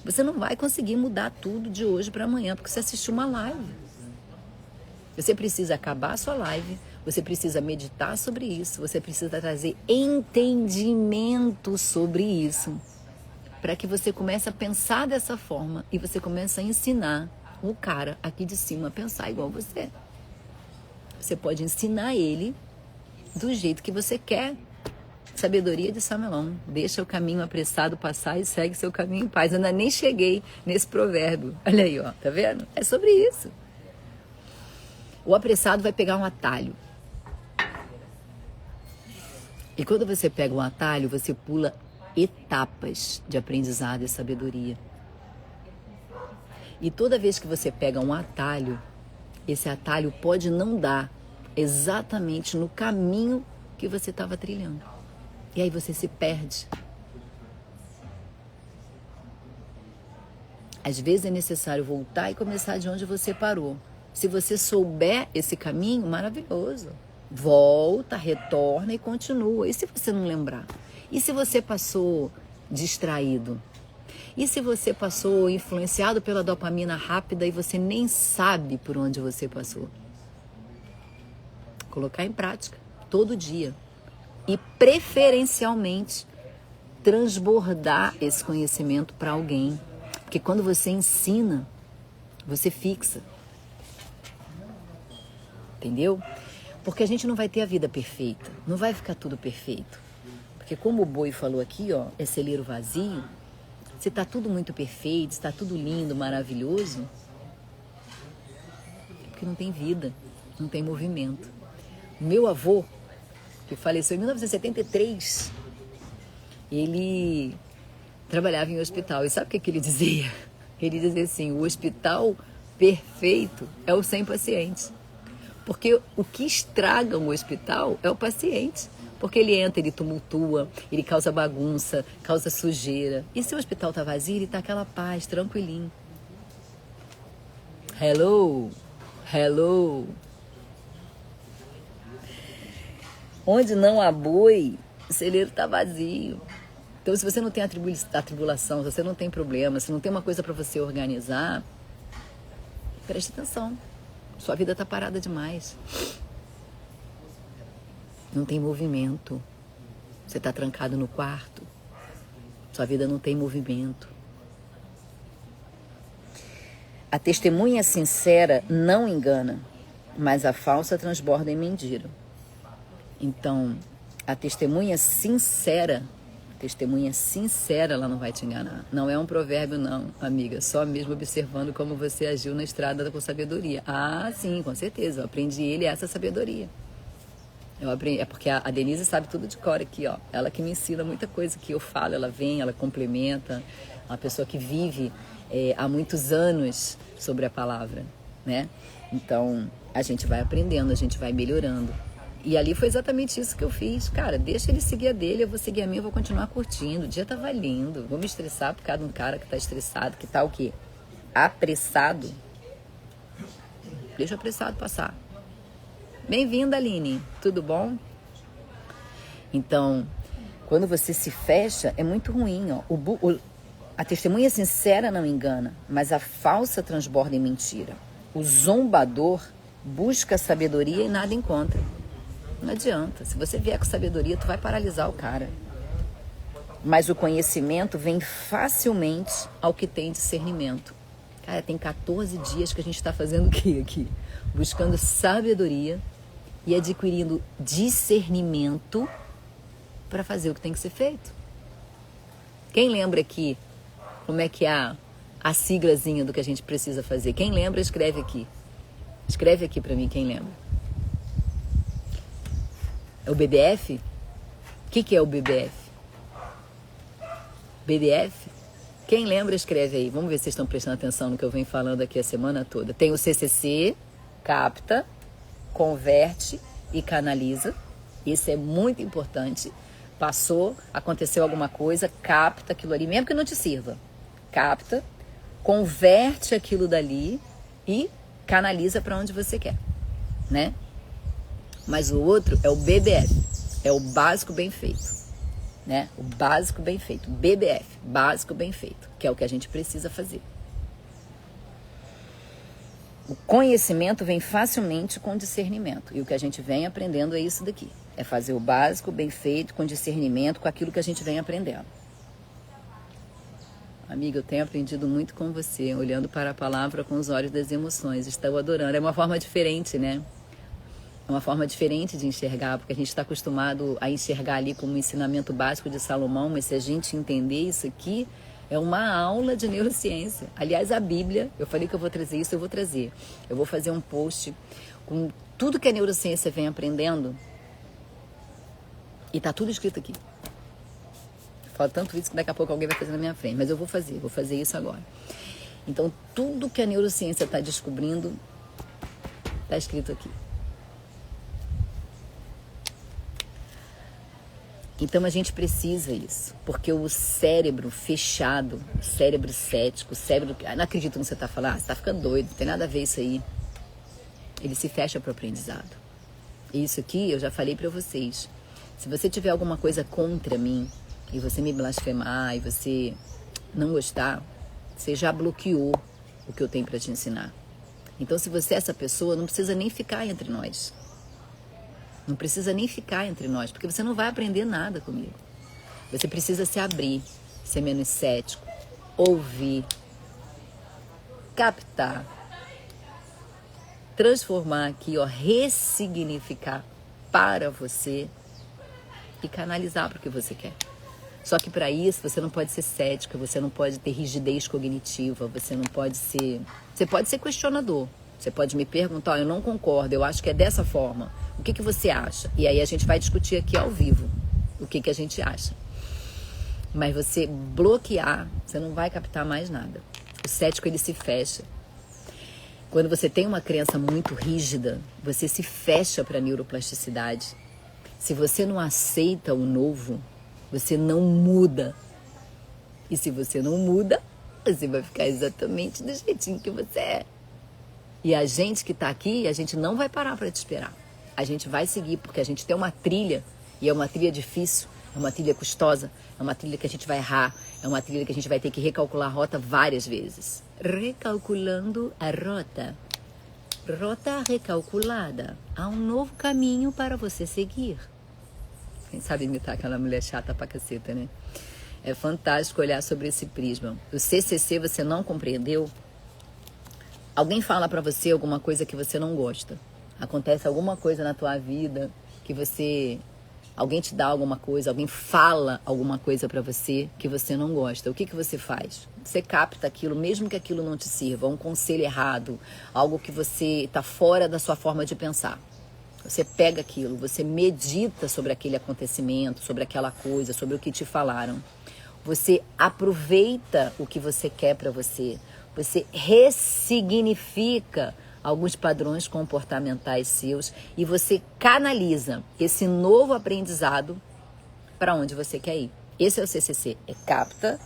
Você não vai conseguir mudar tudo de hoje para amanhã, porque você assistiu uma live. Você precisa acabar a sua live, você precisa meditar sobre isso, você precisa trazer entendimento sobre isso, para que você comece a pensar dessa forma e você comece a ensinar o cara aqui de cima a pensar igual você. Você pode ensinar ele do jeito que você quer. Sabedoria de Salomão. Deixa o caminho apressado passar e segue seu caminho em paz. Eu ainda nem cheguei nesse provérbio. Olha aí, ó. Tá vendo? É sobre isso. O apressado vai pegar um atalho. E quando você pega um atalho, você pula etapas de aprendizado e sabedoria. E toda vez que você pega um atalho, esse atalho pode não dar exatamente no caminho que você estava trilhando. E aí você se perde. Às vezes é necessário voltar e começar de onde você parou. Se você souber esse caminho, maravilhoso. Volta, retorna e continua. E se você não lembrar? E se você passou distraído? E se você passou influenciado pela dopamina rápida e você nem sabe por onde você passou? Colocar em prática, todo dia. E preferencialmente, transbordar esse conhecimento para alguém. Porque quando você ensina, você fixa. Entendeu? Porque a gente não vai ter a vida perfeita. Não vai ficar tudo perfeito. Porque como o Boi falou aqui, ó, é celeiro vazio. Se está tudo muito perfeito, está tudo lindo, maravilhoso, é porque não tem vida, não tem movimento. Meu avô, que faleceu em 1973, ele trabalhava em hospital. E sabe o que ele dizia? Ele dizia assim, o hospital perfeito é o sem pacientes. Porque o que estraga um hospital é o paciente. Porque ele entra, ele tumultua, ele causa bagunça, causa sujeira. E se o hospital está vazio, ele está aquela paz, tranquilinho. Hello, hello. Onde não há boi, o celeiro está vazio. Então, se você não tem atribulação, se você não tem problema, se não tem uma coisa para você organizar, preste atenção. Sua vida está parada demais. Não tem movimento. Você está trancado no quarto. Sua vida não tem movimento. A testemunha sincera não engana, mas a falsa transborda em mentira. Então, a testemunha sincera, ela não vai te enganar. Não é um provérbio não, amiga. Só mesmo observando como você agiu na estrada com sabedoria. Ah, sim, com certeza. Eu aprendi ele essa sabedoria. Eu aprendi, é porque a Denise sabe tudo de cor aqui, ó. Ela que me ensina muita coisa que eu falo, ela vem, ela complementa. Uma pessoa que vive há muitos anos sobre a palavra, né? Então, a gente vai aprendendo, a gente vai melhorando. E ali foi exatamente isso que eu fiz. Cara, deixa ele seguir a dele, eu vou seguir a minha, eu vou continuar curtindo. O dia tava lindo. Vou me estressar por causa de um cara que tá estressado, que tá o quê? Apressado. Deixa o apressado passar. Bem-vinda, Aline. Tudo bom? Então, quando você se fecha, é muito ruim, ó. A testemunha sincera não engana, mas a falsa transborda em mentira. O zombador busca sabedoria e nada encontra. Não adianta. Se você vier com sabedoria, tu vai paralisar o cara. Mas o conhecimento vem facilmente ao que tem discernimento. Cara, tem 14 dias que a gente está fazendo o quê aqui? Buscando sabedoria e adquirindo discernimento para fazer o que tem que ser feito. Quem lembra aqui como é que é a siglazinha do que a gente precisa fazer? Quem lembra, escreve aqui. Escreve aqui para mim quem lembra. É o BBF? O que é o BBF? BBF? Quem lembra, escreve aí. Vamos ver se vocês estão prestando atenção no que eu venho falando aqui a semana toda. Tem o CCC, capta, converte e canaliza. Isso é muito importante. Passou, aconteceu alguma coisa, capta aquilo ali, mesmo que não te sirva. Capta, converte aquilo dali e canaliza para onde você quer, né? Mas o outro é o BBF, é o básico bem feito, né? O básico bem feito, BBF, básico bem feito, que é o que a gente precisa fazer. O conhecimento vem facilmente com discernimento, e o que a gente vem aprendendo é isso daqui, é fazer o básico bem feito com discernimento, com aquilo que a gente vem aprendendo. Amiga, eu tenho aprendido muito com você, olhando para a palavra com os olhos das emoções, estou adorando, é uma forma diferente, né? É uma forma diferente de enxergar, porque a gente está acostumado a enxergar ali como um ensinamento básico de Salomão, mas se a gente entender isso aqui, é uma aula de neurociência. Aliás, a Bíblia, eu falei que eu vou trazer isso, eu vou trazer. Eu vou fazer um post com tudo que a neurociência vem aprendendo e está tudo escrito aqui. falo tanto isso que daqui a pouco alguém vai fazer na minha frente. Mas eu vou fazer isso agora. Então, tudo que a neurociência está descobrindo está escrito aqui. Então, a gente precisa isso. Porque o cérebro fechado, o cérebro cético, o cérebro... não acredito no que você está falando. Você está ficando doido, não tem nada a ver isso aí. Ele se fecha para o aprendizado. E isso aqui eu já falei para vocês. Se você tiver alguma coisa contra mim, e você me blasfemar, e você não gostar, você já bloqueou o que eu tenho para te ensinar. Então, se você é essa pessoa, não precisa nem ficar entre nós. Não precisa nem ficar entre nós, porque você não vai aprender nada comigo. Você precisa se abrir, ser menos cético, ouvir, captar, transformar aqui, ó, ressignificar para você e canalizar para o que você quer. Só que para isso você não pode ser cética, você não pode ter rigidez cognitiva, você não pode ser... Você pode ser questionador, você pode me perguntar, eu não concordo, eu acho que é dessa forma, o que você acha? E aí a gente vai discutir aqui ao vivo o que a gente acha. Mas você bloquear, você não vai captar mais nada. O cético, ele se fecha. Quando você tem uma crença muito rígida, você se fecha para a neuroplasticidade. Se você não aceita o novo, você não muda. E se você não muda, você vai ficar exatamente do jeitinho que você é. E a gente que está aqui, a gente não vai parar para te esperar. A gente vai seguir, porque a gente tem uma trilha, e é uma trilha difícil, é uma trilha custosa, é uma trilha que a gente vai errar, é uma trilha que a gente vai ter que recalcular a rota várias vezes. Recalculando a rota. Rota recalculada. Há um novo caminho para você seguir. Quem sabe imitar aquela mulher chata pra caceta, né? É fantástico olhar sobre esse prisma. O CCC você não compreendeu? Alguém fala pra você alguma coisa que você não gosta. Acontece alguma coisa na tua vida que você... Alguém te dá alguma coisa, alguém fala alguma coisa pra você que você não gosta. O que você faz? Você capta aquilo, mesmo que aquilo não te sirva, um conselho errado, algo que você está fora da sua forma de pensar. Você pega aquilo, você medita sobre aquele acontecimento, sobre aquela coisa, sobre o que te falaram. Você aproveita o que você quer para você. Você ressignifica alguns padrões comportamentais seus e você canaliza esse novo aprendizado para onde você quer ir. Esse é o CCC, é capta,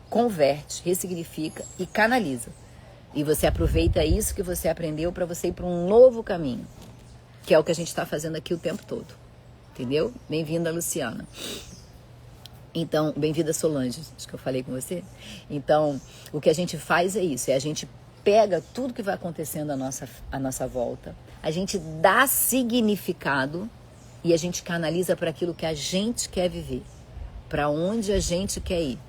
converte, ressignifica e canaliza. E você aproveita isso que você aprendeu para você ir para um novo caminho, que é o que a gente está fazendo aqui o tempo todo. Entendeu? Bem-vinda, Luciana. Então, bem-vinda, Solange, acho que eu falei com você. Então, o que a gente faz é isso, é a gente pega tudo que vai acontecendo à nossa volta, a gente dá significado e a gente canaliza para aquilo que a gente quer viver, para onde a gente quer ir.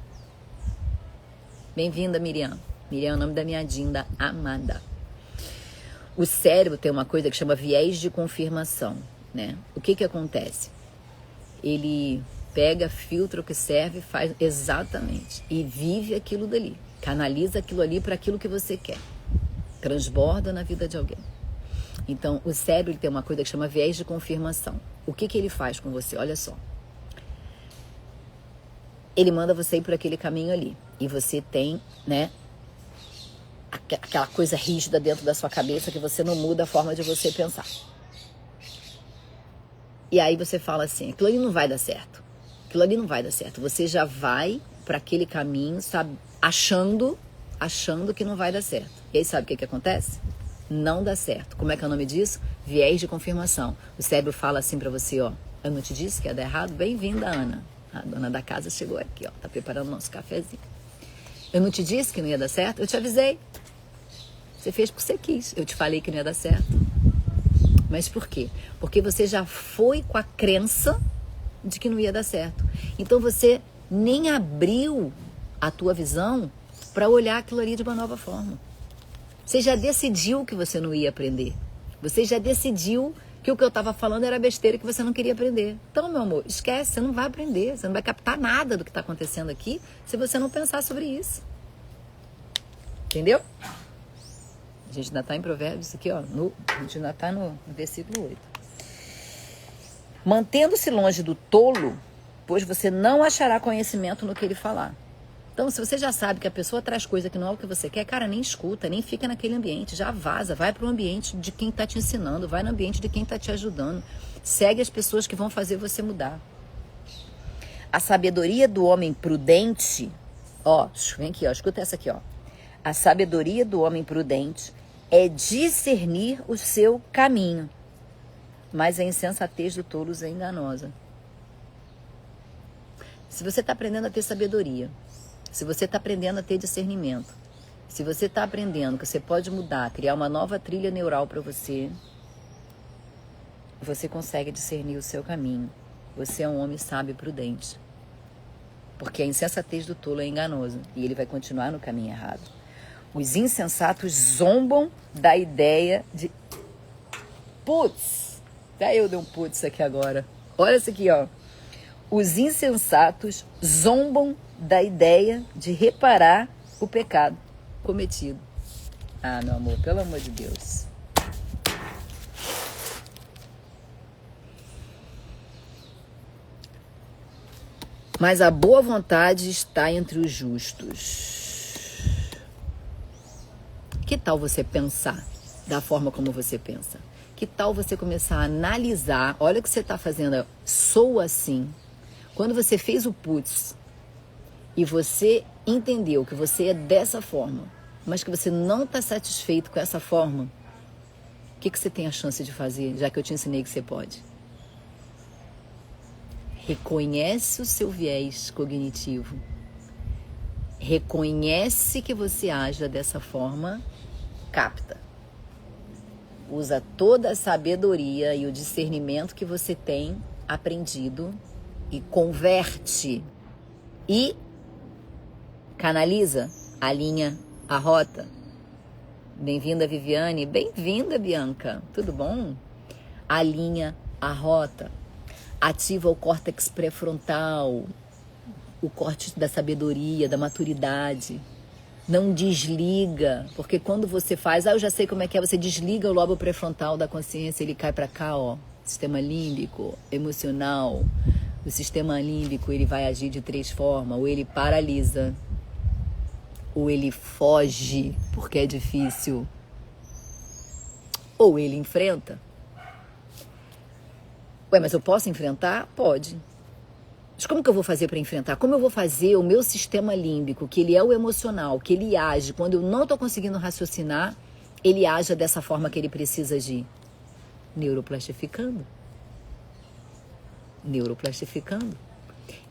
Bem-vinda, Miriam. Miriam é o nome da minha Dinda amada. O cérebro tem uma coisa que chama viés de confirmação, né? O que acontece? Ele pega, filtra o que serve, faz exatamente e vive aquilo dali. Canaliza aquilo ali para aquilo que você quer. Transborda na vida de alguém. Então, o cérebro ele tem uma coisa que chama viés de confirmação. O que ele faz com você? Olha só. Ele manda você ir por aquele caminho ali. E você tem, né, aquela coisa rígida dentro da sua cabeça que você não muda a forma de você pensar. E aí você fala assim, aquilo ali não vai dar certo. Aquilo ali não vai dar certo. Você já vai para aquele caminho, sabe, achando que não vai dar certo. E aí sabe o que acontece? Não dá certo. Como é que é o nome disso? Viés de confirmação. O cérebro fala assim para você, ó, eu não te disse que ia dar errado? Bem-vinda, Ana. A dona da casa chegou aqui, ó, tá preparando o nosso cafezinho. Eu não te disse que não ia dar certo? Eu te avisei. Você fez porque você quis. Eu te falei que não ia dar certo. Mas por quê? Porque você já foi com a crença de que não ia dar certo. Então você nem abriu a tua visão para olhar aquilo ali de uma nova forma. Você já decidiu que você não ia aprender. Você já decidiu que o que eu estava falando era besteira, que você não queria aprender. Então, meu amor, esquece, você não vai aprender. Você não vai captar nada do que está acontecendo aqui se você não pensar sobre isso. Entendeu? A gente ainda está em Provérbios aqui, ó. A gente ainda está no versículo 8. Mantendo-se longe do tolo, pois você não achará conhecimento no que ele falar. Então, se você já sabe que a pessoa traz coisa que não é o que você quer, cara, nem escuta, nem fica naquele ambiente, já vaza, vai para o ambiente de quem está te ensinando, vai no ambiente de quem está te ajudando. Segue as pessoas que vão fazer você mudar. A sabedoria do homem prudente, ó, vem aqui, ó, escuta essa aqui, ó. A sabedoria do homem prudente é discernir o seu caminho, mas a insensatez do tolo é enganosa. Se você está aprendendo a ter sabedoria, se você está aprendendo a ter discernimento, se você está aprendendo que você pode mudar, criar uma nova trilha neural para você, você consegue discernir o seu caminho. Você é um homem sábio e prudente. Porque a insensatez do tolo é enganosa e ele vai continuar no caminho errado. Os insensatos zombam da ideia de... Putz! Até eu dei um putz aqui agora. Olha isso aqui, ó. Os insensatos zombam da ideia de reparar o pecado cometido. Ah, meu amor, pelo amor de Deus. Mas a boa vontade está entre os justos. Que tal você pensar da forma como você pensa? Que tal você começar a analisar? Olha o que você está fazendo. Sou assim. Quando você fez o putz e você entendeu que você é dessa forma, mas que você não está satisfeito com essa forma, o que você tem a chance de fazer, já que eu te ensinei que você pode? Reconhece o seu viés cognitivo. Reconhece que você age dessa forma, capta. Usa toda a sabedoria e o discernimento que você tem aprendido e converte e canaliza, alinha a rota. Bem-vinda, Viviane. Bem-vinda, Bianca. Tudo bom? Alinha a rota. Ativa o córtex pré-frontal, o córtex da sabedoria, da maturidade. Não desliga, porque quando você faz, eu já sei como é que é, você desliga o lobo pré-frontal da consciência, ele cai para cá, ó, sistema límbico, emocional. O sistema límbico, ele vai agir de 3 formas, ou ele paralisa, ou ele foge, porque é difícil, ou ele enfrenta. Ué, mas eu posso enfrentar? Pode. Mas como que eu vou fazer para enfrentar? Como eu vou fazer o meu sistema límbico, que ele é o emocional, que ele age, quando eu não estou conseguindo raciocinar, ele age dessa forma que ele precisa agir? Neuroplastificando. Neuroplastificando.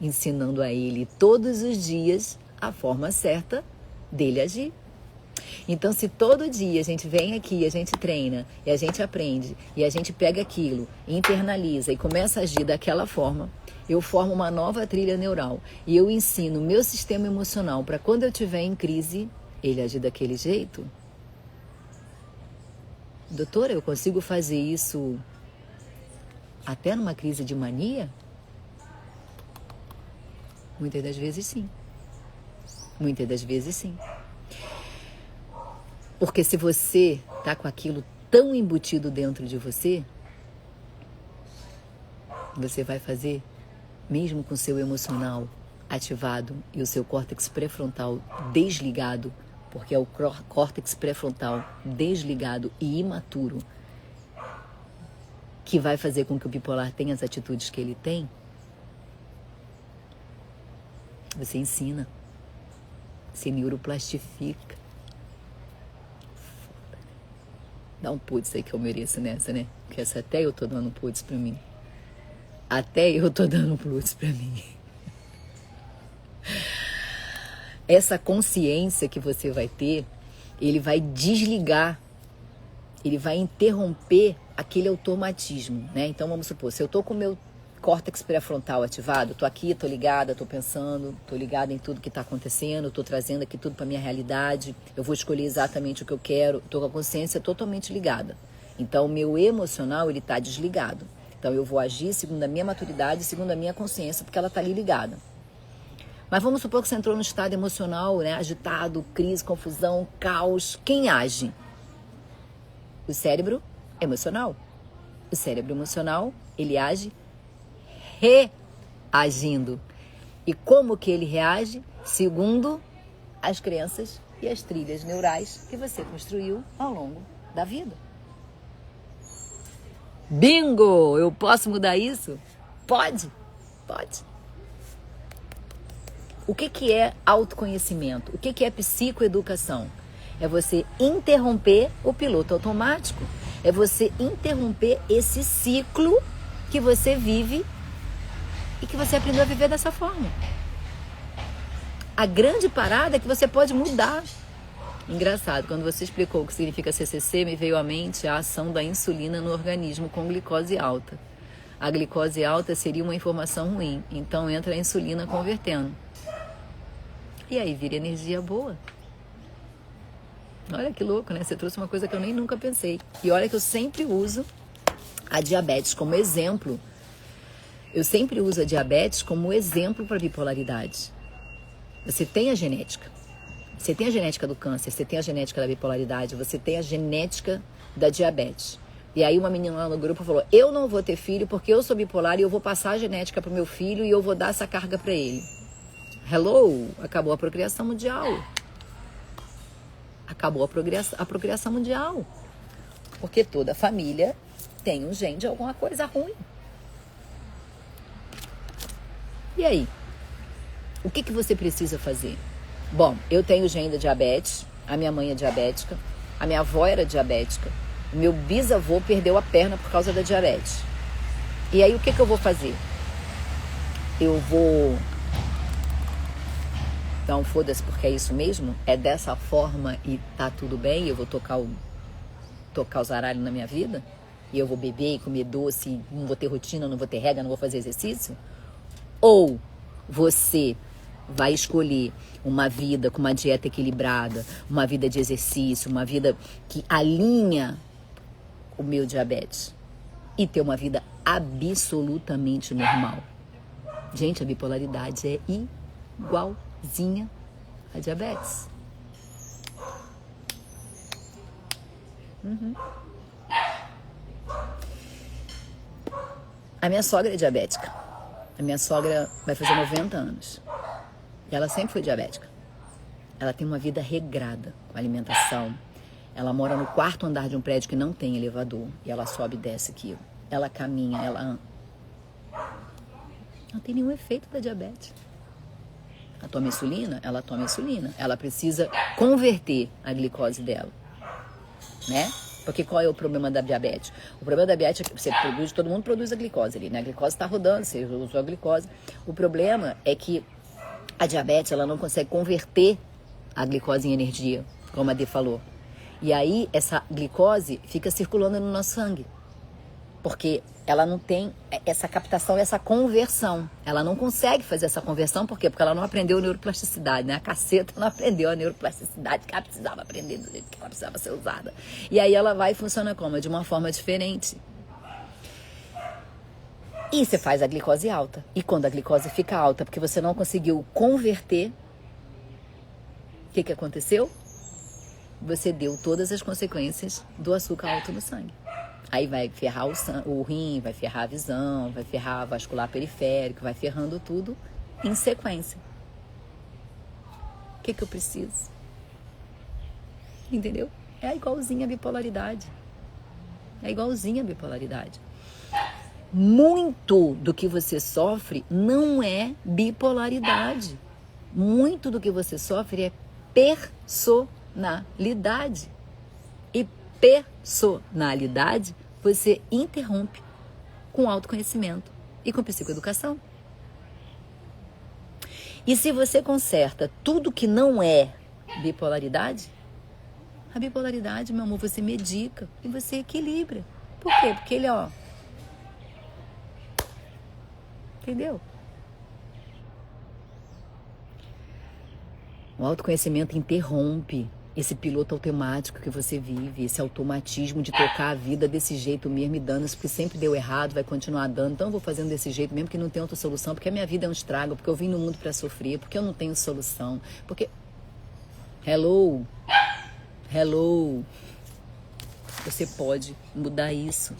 Ensinando a ele todos os dias a forma certa dele agir. Então, se todo dia a gente vem aqui, a gente treina, e a gente aprende, e a gente pega aquilo, internaliza e começa a agir daquela forma, eu formo uma nova trilha neural. E eu ensino o meu sistema emocional para quando eu estiver em crise, ele agir daquele jeito. Doutora, eu consigo fazer isso até numa crise de mania? Muitas das vezes sim. Muitas das vezes sim. Porque se você tá com aquilo tão embutido dentro de você, você vai fazer, mesmo com o seu emocional ativado e o seu córtex pré-frontal desligado, porque é o córtex pré-frontal desligado e imaturo que vai fazer com que o bipolar tenha as atitudes que ele tem. Você ensina, você neuroplastifica. Dá um putz aí que eu mereço nessa, né? Porque essa até eu tô dando putz pra mim. Até eu tô dando putz pra mim. Essa consciência que você vai ter, ele vai desligar, ele vai interromper aquele automatismo, né? Então vamos supor, se eu tô com o meu córtex pré-frontal ativado, tô aqui, tô ligada, tô pensando, tô ligada em tudo que tá acontecendo, tô trazendo aqui tudo pra minha realidade, eu vou escolher exatamente o que eu quero, tô com a consciência totalmente ligada. Então o meu emocional, ele tá desligado. Então eu vou agir segundo a minha maturidade, segundo a minha consciência, porque ela tá ali ligada. Mas vamos supor que você entrou num estado emocional, né, agitado, crise, confusão, caos. Quem age? O cérebro emocional. O cérebro emocional, ele age agindo. E como que ele reage? Segundo as crenças e as trilhas neurais que você construiu ao longo da vida. Bingo! Eu posso mudar isso? Pode, pode. O que é autoconhecimento? O que é psicoeducação? É você interromper o piloto automático. É você interromper esse ciclo que você vive e que você aprendeu a viver dessa forma. A grande parada é que você pode mudar. Engraçado, quando você explicou o que significa CCC, me veio à mente a ação da insulina no organismo com glicose alta. A glicose alta seria uma informação ruim, então entra a insulina convertendo. E aí vira energia boa. Olha que louco, né? Você trouxe uma coisa que eu nem nunca pensei. E olha que eu sempre uso a diabetes como exemplo. Eu sempre uso a diabetes como exemplo para bipolaridade. Você tem a genética. Você tem a genética do câncer, você tem a genética da bipolaridade, você tem a genética da diabetes. E aí uma menina lá no grupo falou, eu não vou ter filho porque eu sou bipolar e eu vou passar a genética para o meu filho e eu vou dar essa carga para ele. Hello? Acabou a procriação mundial. Acabou a procriação mundial. Porque toda família tem um gene de alguma coisa ruim. E aí? O que você precisa fazer? Bom, eu tenho o gene da diabetes, a minha mãe é diabética, a minha avó era diabética, o meu bisavô perdeu a perna por causa da diabetes. E aí o que eu vou fazer? Eu vou... Então, foda-se, porque é isso mesmo? É dessa forma e tá tudo bem? Eu vou tocar os aralhos na minha vida? E eu vou beber e comer doce, não vou ter rotina, não vou ter regra, não vou fazer exercício? Ou você vai escolher uma vida com uma dieta equilibrada, uma vida de exercício, uma vida que alinha o meu diabetes e ter uma vida absolutamente normal? Gente, a bipolaridade é igualzinha à diabetes. A minha sogra é diabética. A minha sogra vai fazer 90 anos. E ela sempre foi diabética. Ela tem uma vida regrada com alimentação. Ela mora no 4º andar de um prédio que não tem elevador. E ela sobe e desce aqui. Ela caminha, ela... Não tem nenhum efeito da diabetes. Ela toma insulina? Ela toma insulina. Ela precisa converter a glicose dela. Né? Porque qual é o problema da diabetes? O problema da diabetes é que você produz, todo mundo produz a glicose ali, né? A glicose está rodando, você usou a glicose. O problema é que a diabetes, ela não consegue converter a glicose em energia, como a Dê falou. E aí, essa glicose fica circulando no nosso sangue. Porque ela não tem essa captação, essa conversão. Ela não consegue fazer essa conversão, por quê? Porque ela não aprendeu neuroplasticidade, né? A caceta não aprendeu a neuroplasticidade que ela precisava aprender, do jeito que ela precisava ser usada. E aí ela vai e funciona como? De uma forma diferente. E você faz a glicose alta. E quando a glicose fica alta, porque você não conseguiu converter, o que aconteceu? Você deu todas as consequências do açúcar alto no sangue. Aí vai ferrar o rim, vai ferrar a visão, vai ferrar a vascular periférico, vai ferrando tudo em sequência. O que eu preciso? Entendeu? É igualzinha a bipolaridade. É igualzinha a bipolaridade. Muito do que você sofre não é bipolaridade. Muito do que você sofre é personalidade. E personalidade você interrompe com autoconhecimento e com psicoeducação. E se você conserta tudo que não é bipolaridade, a bipolaridade, meu amor, você medica e você equilibra. Por quê? Porque ele, ó... Entendeu? O autoconhecimento interrompe esse piloto automático que você vive, esse automatismo de tocar a vida desse jeito mesmo e dando isso, porque sempre deu errado, vai continuar dando, então eu vou fazendo desse jeito mesmo que não tem outra solução, porque a minha vida é um estrago, porque eu vim no mundo para sofrer, porque eu não tenho solução, porque... Hello! Você pode mudar isso.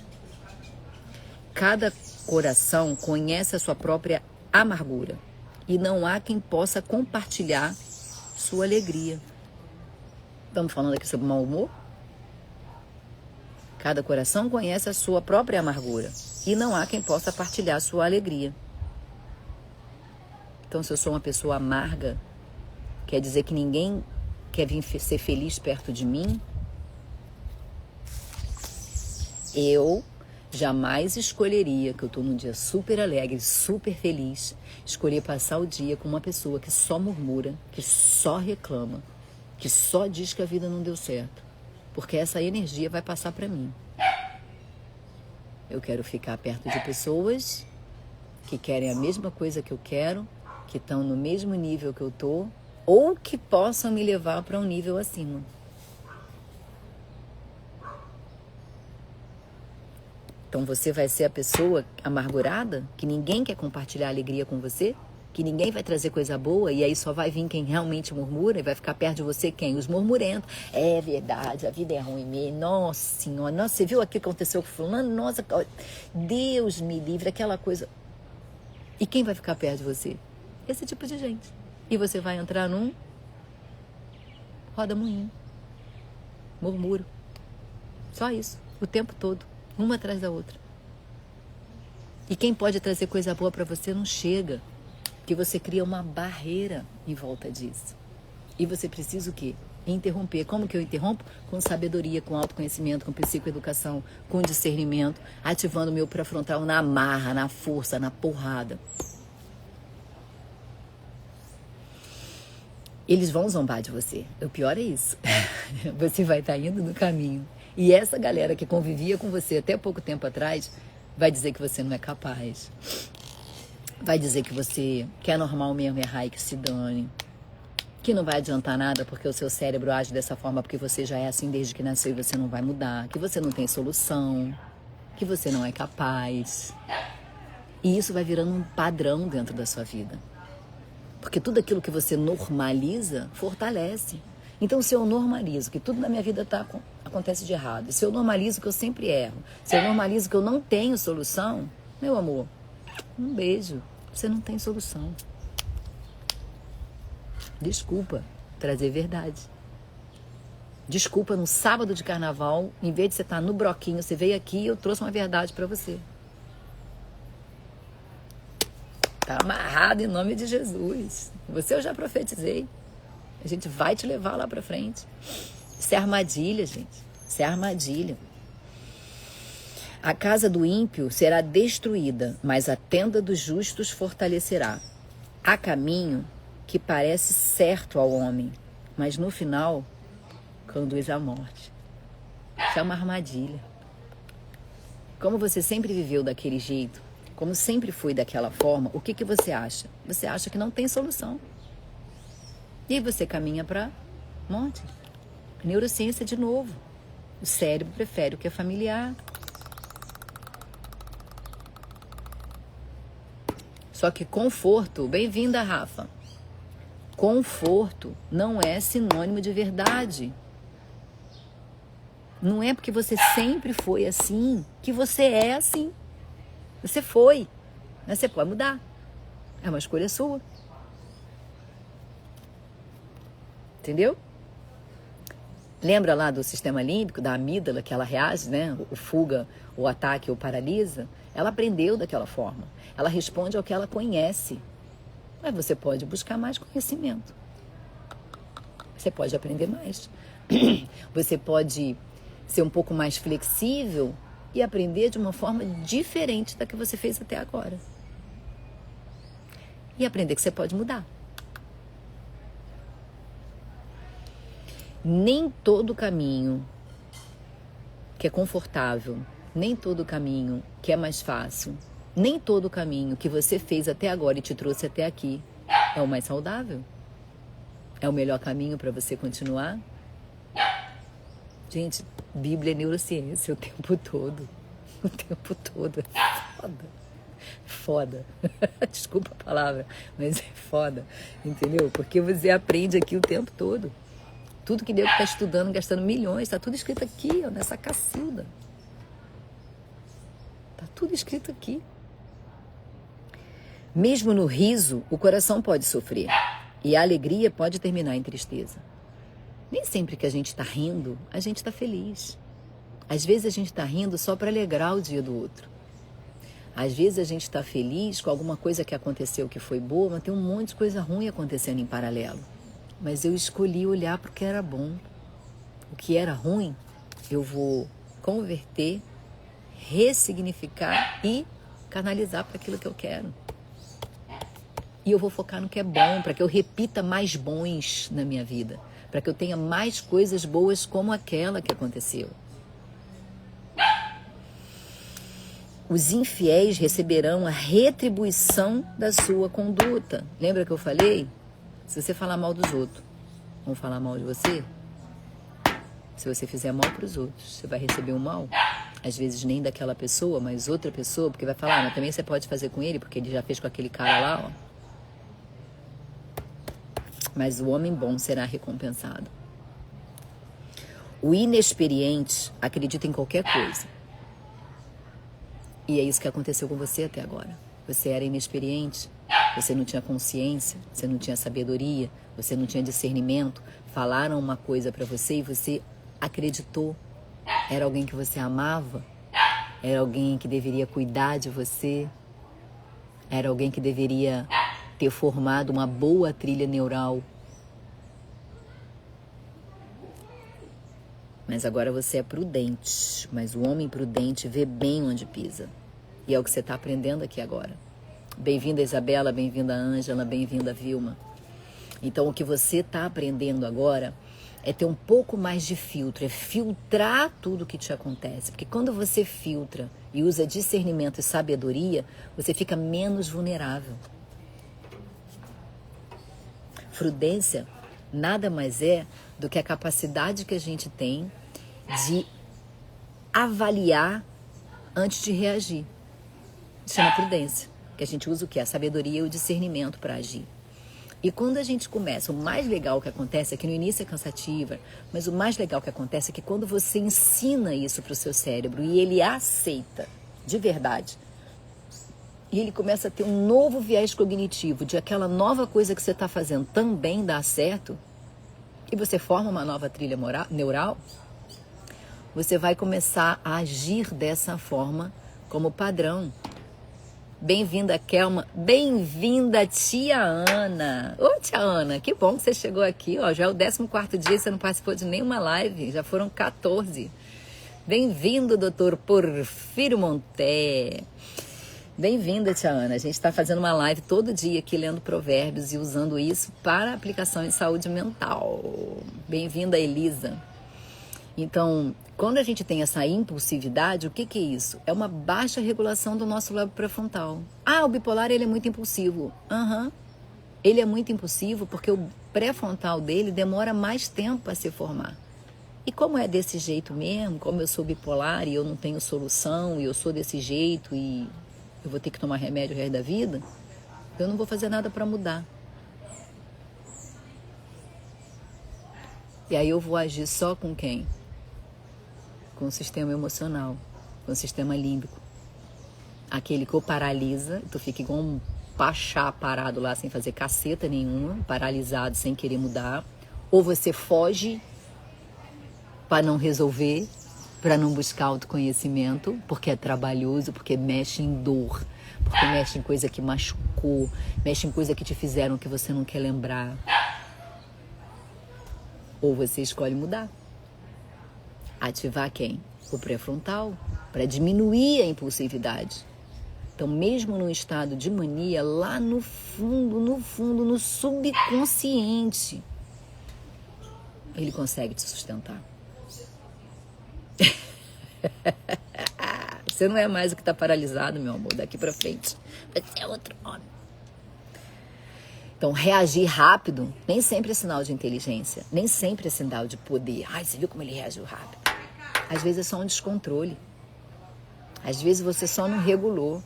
Cada coração conhece a sua própria amargura. E não há quem possa compartilhar sua alegria. Estamos falando aqui sobre mau humor? Cada coração conhece a sua própria amargura. E não há quem possa partilhar sua alegria. Então, se eu sou uma pessoa amarga, quer dizer que ninguém quer vir ser feliz perto de mim? Eu jamais escolheria, que eu estou num dia super alegre, super feliz, escolher passar o dia com uma pessoa que só murmura, que só reclama, que só diz que a vida não deu certo. Porque essa energia vai passar para mim. Eu quero ficar perto de pessoas que querem a mesma coisa que eu quero, que estão no mesmo nível que eu estou, ou que possam me levar para um nível acima. Então você vai ser a pessoa amargurada, que ninguém quer compartilhar alegria com você, que ninguém vai trazer coisa boa, e aí só vai vir quem realmente murmura, e vai ficar perto de você quem? Os murmurentos. É verdade, a vida é ruim mesmo. Nossa Senhora, nossa, você viu aquilo que aconteceu com fulano? Nossa, Deus me livre, aquela coisa. E quem vai ficar perto de você? Esse tipo de gente. E você vai entrar num roda-moinho, murmúrio. Só isso, o tempo todo, uma atrás da outra. E quem pode trazer coisa boa para você não chega. Que você cria uma barreira em volta disso. E você precisa o quê? Interromper. Como que eu interrompo? Com sabedoria, com autoconhecimento, com psicoeducação, com discernimento, ativando o meu pré-frontal na marra, na força, na porrada. Eles vão zombar de você. O pior é isso. Você vai estar indo no caminho. E essa galera que convivia com você até pouco tempo atrás vai dizer que você não é capaz. Vai dizer que você quer normal mesmo errar e que se dane. Que não vai adiantar nada porque o seu cérebro age dessa forma porque você já é assim desde que nasceu e você não vai mudar. Que você não tem solução. Que você não é capaz. E isso vai virando um padrão dentro da sua vida. Porque tudo aquilo que você normaliza, fortalece. Então, se eu normalizo que tudo na minha vida acontece de errado, se eu normalizo que eu sempre erro, se eu normalizo que eu não tenho solução, meu amor, um beijo, você não tem solução. Desculpa trazer verdade. Desculpa, no sábado de carnaval, em vez de você estar no broquinho, você veio aqui e eu trouxe uma verdade para você. Tá amarrado em nome de Jesus. Você eu já profetizei. A gente vai te levar lá para frente. Isso é armadilha, gente. Isso é armadilha. A casa do ímpio será destruída, mas a tenda dos justos fortalecerá. Há caminho que parece certo ao homem, mas no final conduz à morte. Isso é uma armadilha. Como você sempre viveu daquele jeito, como sempre foi daquela forma, o que você acha? Você acha que não tem solução. E você caminha para morte. Neurociência de novo. O cérebro prefere o que é familiar. Só que conforto, bem-vinda, Rafa. Conforto não é sinônimo de verdade. Não é porque você sempre foi assim que você é assim. Você foi, mas você pode mudar. É uma escolha sua. Entendeu? Lembra lá do sistema límbico, da amígdala, que ela reage, né? O fuga, o ataque, o paralisa. Ela aprendeu daquela forma. Ela responde ao que ela conhece. Mas você pode buscar mais conhecimento. Você pode aprender mais. Você pode ser um pouco mais flexível e aprender de uma forma diferente da que você fez até agora. E aprender que você pode mudar. Nem todo caminho que é confortável, nem todo caminho que é mais fácil, nem todo caminho que você fez até agora e te trouxe até aqui é o mais saudável. É o melhor caminho para você continuar. Gente, Bíblia é neurociência o tempo todo. O tempo todo. É foda. Foda. Desculpa a palavra, mas é foda. Entendeu? Porque você aprende aqui o tempo todo. Tudo que Deus está estudando, gastando milhões, está tudo escrito aqui, ó, nessa cacilda. Está tudo escrito aqui. Mesmo no riso, o coração pode sofrer. E a alegria pode terminar em tristeza. Nem sempre que a gente está rindo, a gente está feliz. Às vezes a gente está rindo só para alegrar o dia do outro. Às vezes a gente está feliz com alguma coisa que aconteceu que foi boa, mas tem um monte de coisa ruim acontecendo em paralelo. Mas eu escolhi olhar para o que era bom. O que era ruim, eu vou converter, ressignificar e canalizar para aquilo que eu quero. E eu vou focar no que é bom, para que eu repita mais bons na minha vida. Para que eu tenha mais coisas boas como aquela que aconteceu. Os infiéis receberão a retribuição da sua conduta. Lembra que eu falei? Se você falar mal dos outros, vão falar mal de você? Se você fizer mal para os outros, você vai receber o mal. Às vezes nem daquela pessoa, mas outra pessoa, porque vai falar, mas também você pode fazer com ele, porque ele já fez com aquele cara lá, ó. Mas o homem bom será recompensado. O inexperiente acredita em qualquer coisa. E é isso que aconteceu com você até agora. Você era inexperiente, você não tinha consciência, você não tinha sabedoria, você não tinha discernimento. Falaram uma coisa para você e você acreditou. Era alguém que você amava, era alguém que deveria cuidar de você, era alguém que deveria ter formado uma boa trilha neural. Mas agora você é prudente, mas o homem prudente vê bem onde pisa. E é o que você está aprendendo aqui agora. Bem-vinda Isabela, bem-vinda Ângela, bem-vinda Vilma. Então o que você está aprendendo agora é ter um pouco mais de filtro, é filtrar tudo que te acontece. Porque quando você filtra e usa discernimento e sabedoria, você fica menos vulnerável. Prudência nada mais é do que a capacidade que a gente tem de avaliar antes de reagir. Isso chama prudência, que a gente usa o quê? A sabedoria e o discernimento para agir. E quando a gente começa, o mais legal que acontece é que no início é cansativa, mas o mais legal que acontece é que quando você ensina isso para o seu cérebro e ele aceita de verdade, e ele começa a ter um novo viés cognitivo de aquela nova coisa que você está fazendo também dá certo, e você forma uma nova trilha neural, você vai começar a agir dessa forma como padrão. Bem-vinda, Kelma. Bem-vinda, tia Ana. Ô, tia Ana, que bom que você chegou aqui. Ó, já é o 14º dia, você não participou de nenhuma live. Já foram 14. Bem-vindo, doutor Porfírio Monté. Bem-vinda, tia Ana. A gente está fazendo uma live todo dia aqui, lendo provérbios e usando isso para aplicação em saúde mental. Bem-vinda, Elisa. Então, quando a gente tem essa impulsividade, o que é isso? É uma baixa regulação do nosso lobo pré-frontal. Ah, o bipolar ele é muito impulsivo. Ele é muito impulsivo porque o pré-frontal dele demora mais tempo para se formar. E como é desse jeito mesmo, como eu sou bipolar e eu não tenho solução, e eu sou desse jeito e eu vou ter que tomar remédio o resto da vida, eu não vou fazer nada para mudar. E aí eu vou agir só com quem? Com o sistema emocional, com o sistema límbico. Aquele que ou paralisa, tu fica igual um pachá parado lá sem fazer caceta nenhuma, paralisado sem querer mudar, ou você foge para não resolver, para não buscar autoconhecimento, porque é trabalhoso, porque mexe em dor, porque mexe em coisa que machucou, mexe em coisa que te fizeram que você não quer lembrar. Ou você escolhe mudar. Ativar quem? O pré-frontal, para diminuir a impulsividade. Então, mesmo num estado de mania, lá no fundo, no subconsciente, ele consegue te sustentar. Você não é mais o que está paralisado, meu amor, daqui para frente. Você é outro homem. Então, reagir rápido nem sempre é sinal de inteligência, nem sempre é sinal de poder. Ai, você viu como ele reagiu rápido? Às vezes é só um descontrole. Às vezes você só não regulou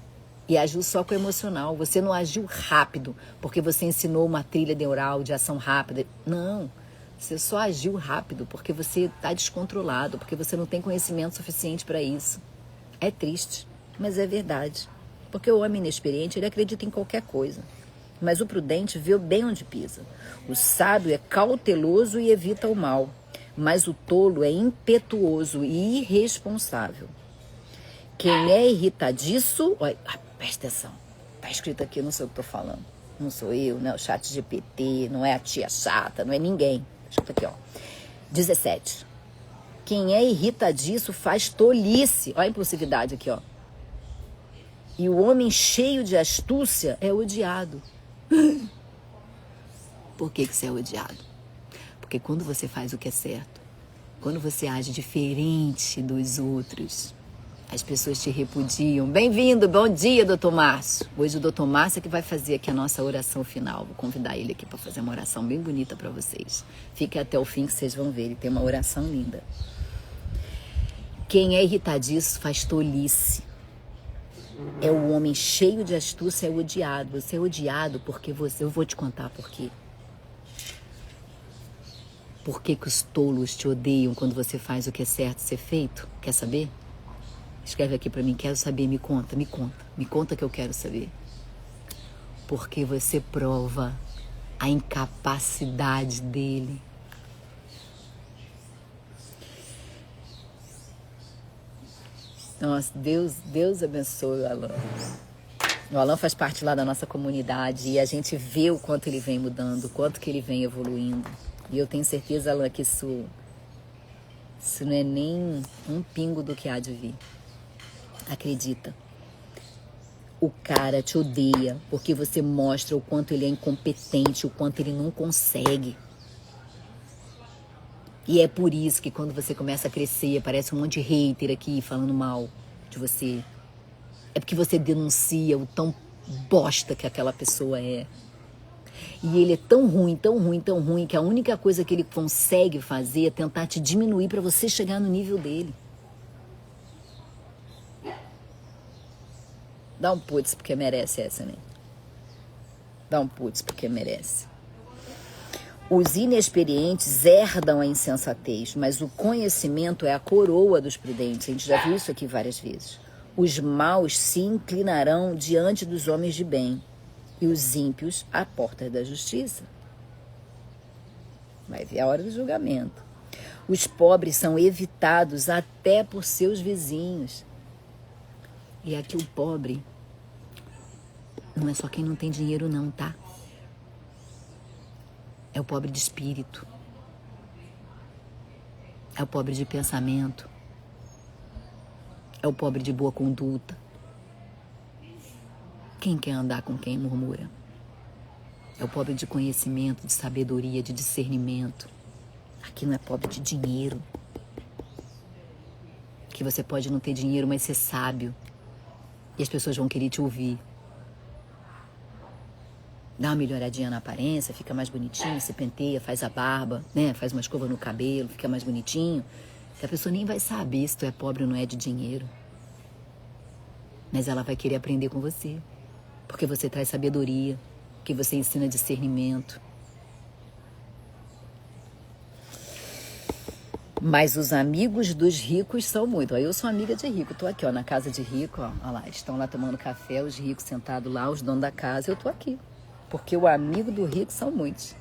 e agiu só com o emocional. Você não agiu rápido porque você ensinou uma trilha neural de ação rápida. Não, você só agiu rápido porque você está descontrolado, porque você não tem conhecimento suficiente para isso. É triste, mas é verdade. Porque o homem inexperiente, ele acredita em qualquer coisa. Mas o prudente vê bem onde pisa. O sábio é cauteloso e evita o mal. Mas o tolo é impetuoso e irresponsável. Quem é irritadiço... Olha, presta atenção. Está escrito aqui, não sei o que estou falando. Não sou eu, não é o chat GPT, não é a tia chata, não é ninguém. Tá escrito aqui, ó. 17. Quem é irritadiço faz tolice. Olha a impulsividade aqui, ó. E o homem cheio de astúcia é odiado. Por que você é odiado? Porque quando você faz o que é certo, quando você age diferente dos outros, as pessoas te repudiam. Bem-vindo, bom dia, doutor Márcio. Hoje o doutor Márcio é que vai fazer aqui a nossa oração final. Vou convidar ele aqui para fazer uma oração bem bonita para vocês. Fiquem até o fim que vocês vão ver. Ele tem uma oração linda. Quem é irritadiço faz tolice. É o homem cheio de astúcia, é odiado. Você é odiado porque você... Eu vou te contar por quê. Por que os tolos te odeiam quando você faz o que é certo ser feito? Quer saber? Escreve aqui pra mim, quero saber, me conta. Me conta que eu quero saber. Porque você prova a incapacidade dele. Nossa, Deus abençoe o Alan. O Alan faz parte lá da nossa comunidade e a gente vê o quanto ele vem mudando, o quanto que ele vem evoluindo. E eu tenho certeza, Alan, que isso não é nem um pingo do que há de vir. Acredita. O cara te odeia porque você mostra o quanto ele é incompetente, o quanto ele não consegue. E é por isso que quando você começa a crescer, aparece um monte de hater aqui falando mal de você. É porque você denuncia o tão bosta que aquela pessoa é. E ele é tão ruim, que a única coisa que ele consegue fazer é tentar te diminuir para você chegar no nível dele. Dá um putz porque merece essa, né? Dá um putz porque merece. Os inexperientes herdam a insensatez, mas o conhecimento é a coroa dos prudentes. A gente já viu isso aqui várias vezes. Os maus se inclinarão diante dos homens de bem e os ímpios à porta da justiça. Vai vir a hora do julgamento. Os pobres são evitados até por seus vizinhos. E aqui o pobre não é só quem não tem dinheiro não, tá? É o pobre de espírito. É o pobre de pensamento. É o pobre de boa conduta. Quem quer andar com quem murmura? É o pobre de conhecimento, de sabedoria, de discernimento. Aqui não é pobre de dinheiro. Que você pode não ter dinheiro, mas ser sábio. E as pessoas vão querer te ouvir. Dá uma melhoradinha na aparência, fica mais bonitinho, se penteia, faz a barba, né? Faz uma escova no cabelo, fica mais bonitinho. Que a pessoa nem vai saber se tu é pobre ou não é de dinheiro. Mas ela vai querer aprender com você. Porque você traz sabedoria, que você ensina discernimento. Mas os amigos dos ricos são muito. Eu sou amiga de rico, tô aqui, ó, na casa de rico, ó. Olha lá, estão lá tomando café, os ricos sentados lá, os donos da casa, eu tô aqui. Porque o amigo do rico são muitos.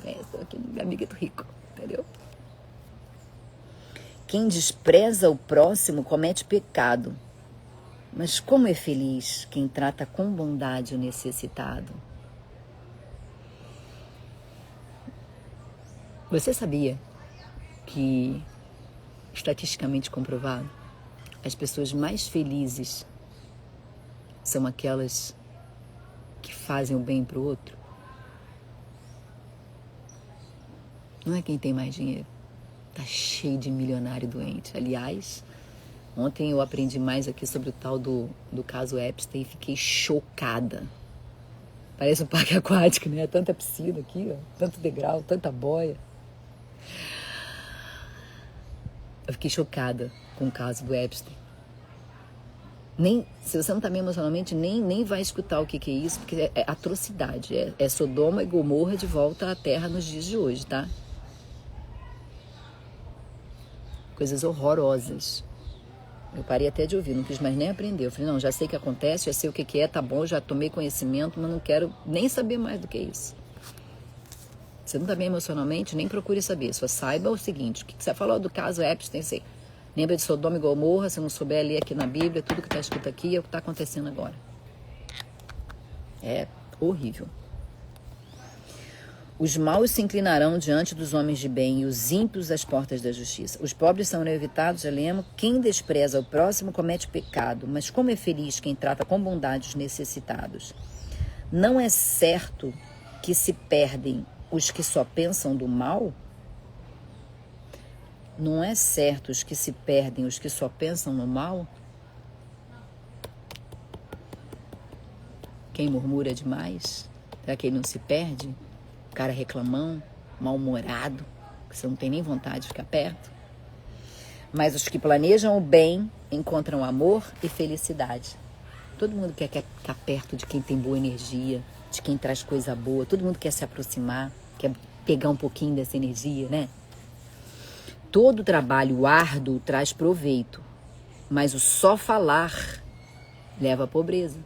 Eu sou aqui, amiga do rico, entendeu? Quem despreza o próximo comete pecado. Mas como é feliz quem trata com bondade o necessitado. Você sabia que, estatisticamente comprovado, as pessoas mais felizes são aquelas que fazem o bem para o outro? Não é quem tem mais dinheiro. Tá cheio de milionário doente. Aliás, ontem eu aprendi mais aqui sobre o tal do caso Epstein e fiquei chocada. Parece um parque aquático, né? Tanta piscina aqui, ó, tanto degrau, tanta boia. Eu fiquei chocada com o caso do Epstein. Se você não está bem emocionalmente, nem vai escutar o que é isso, porque é atrocidade. É Sodoma e Gomorra de volta à Terra nos dias de hoje, tá? Coisas horrorosas. Eu parei até de ouvir, não quis mais nem aprender. Eu falei, não, já sei o que acontece, já sei o que é, tá bom, já tomei conhecimento, mas não quero nem saber mais do que isso. Você não está bem emocionalmente, nem procure saber. Só saiba o seguinte, o que você falou do caso Epstein, sei. Lembra de Sodoma e Gomorra, se não souber ler aqui na Bíblia, tudo que está escrito aqui é o que está acontecendo agora. É horrível. Os maus se inclinarão diante dos homens de bem e os ímpios às portas da justiça. Os pobres são evitados, já lemos. Quem despreza o próximo comete pecado, mas como é feliz quem trata com bondade os necessitados. Não é certo que se perdem os que só pensam do mal? Não é certo os que se perdem os que só pensam no mal? Quem murmura demais? Será que ele não se perde? O cara reclamão, mal-humorado, que você não tem nem vontade de ficar perto. Mas os que planejam o bem encontram amor e felicidade. Todo mundo quer ficar perto de quem tem boa energia, de quem traz coisa boa. Todo mundo quer se aproximar, quer pegar um pouquinho dessa energia, né? Todo trabalho árduo traz proveito, mas o só falar leva à pobreza.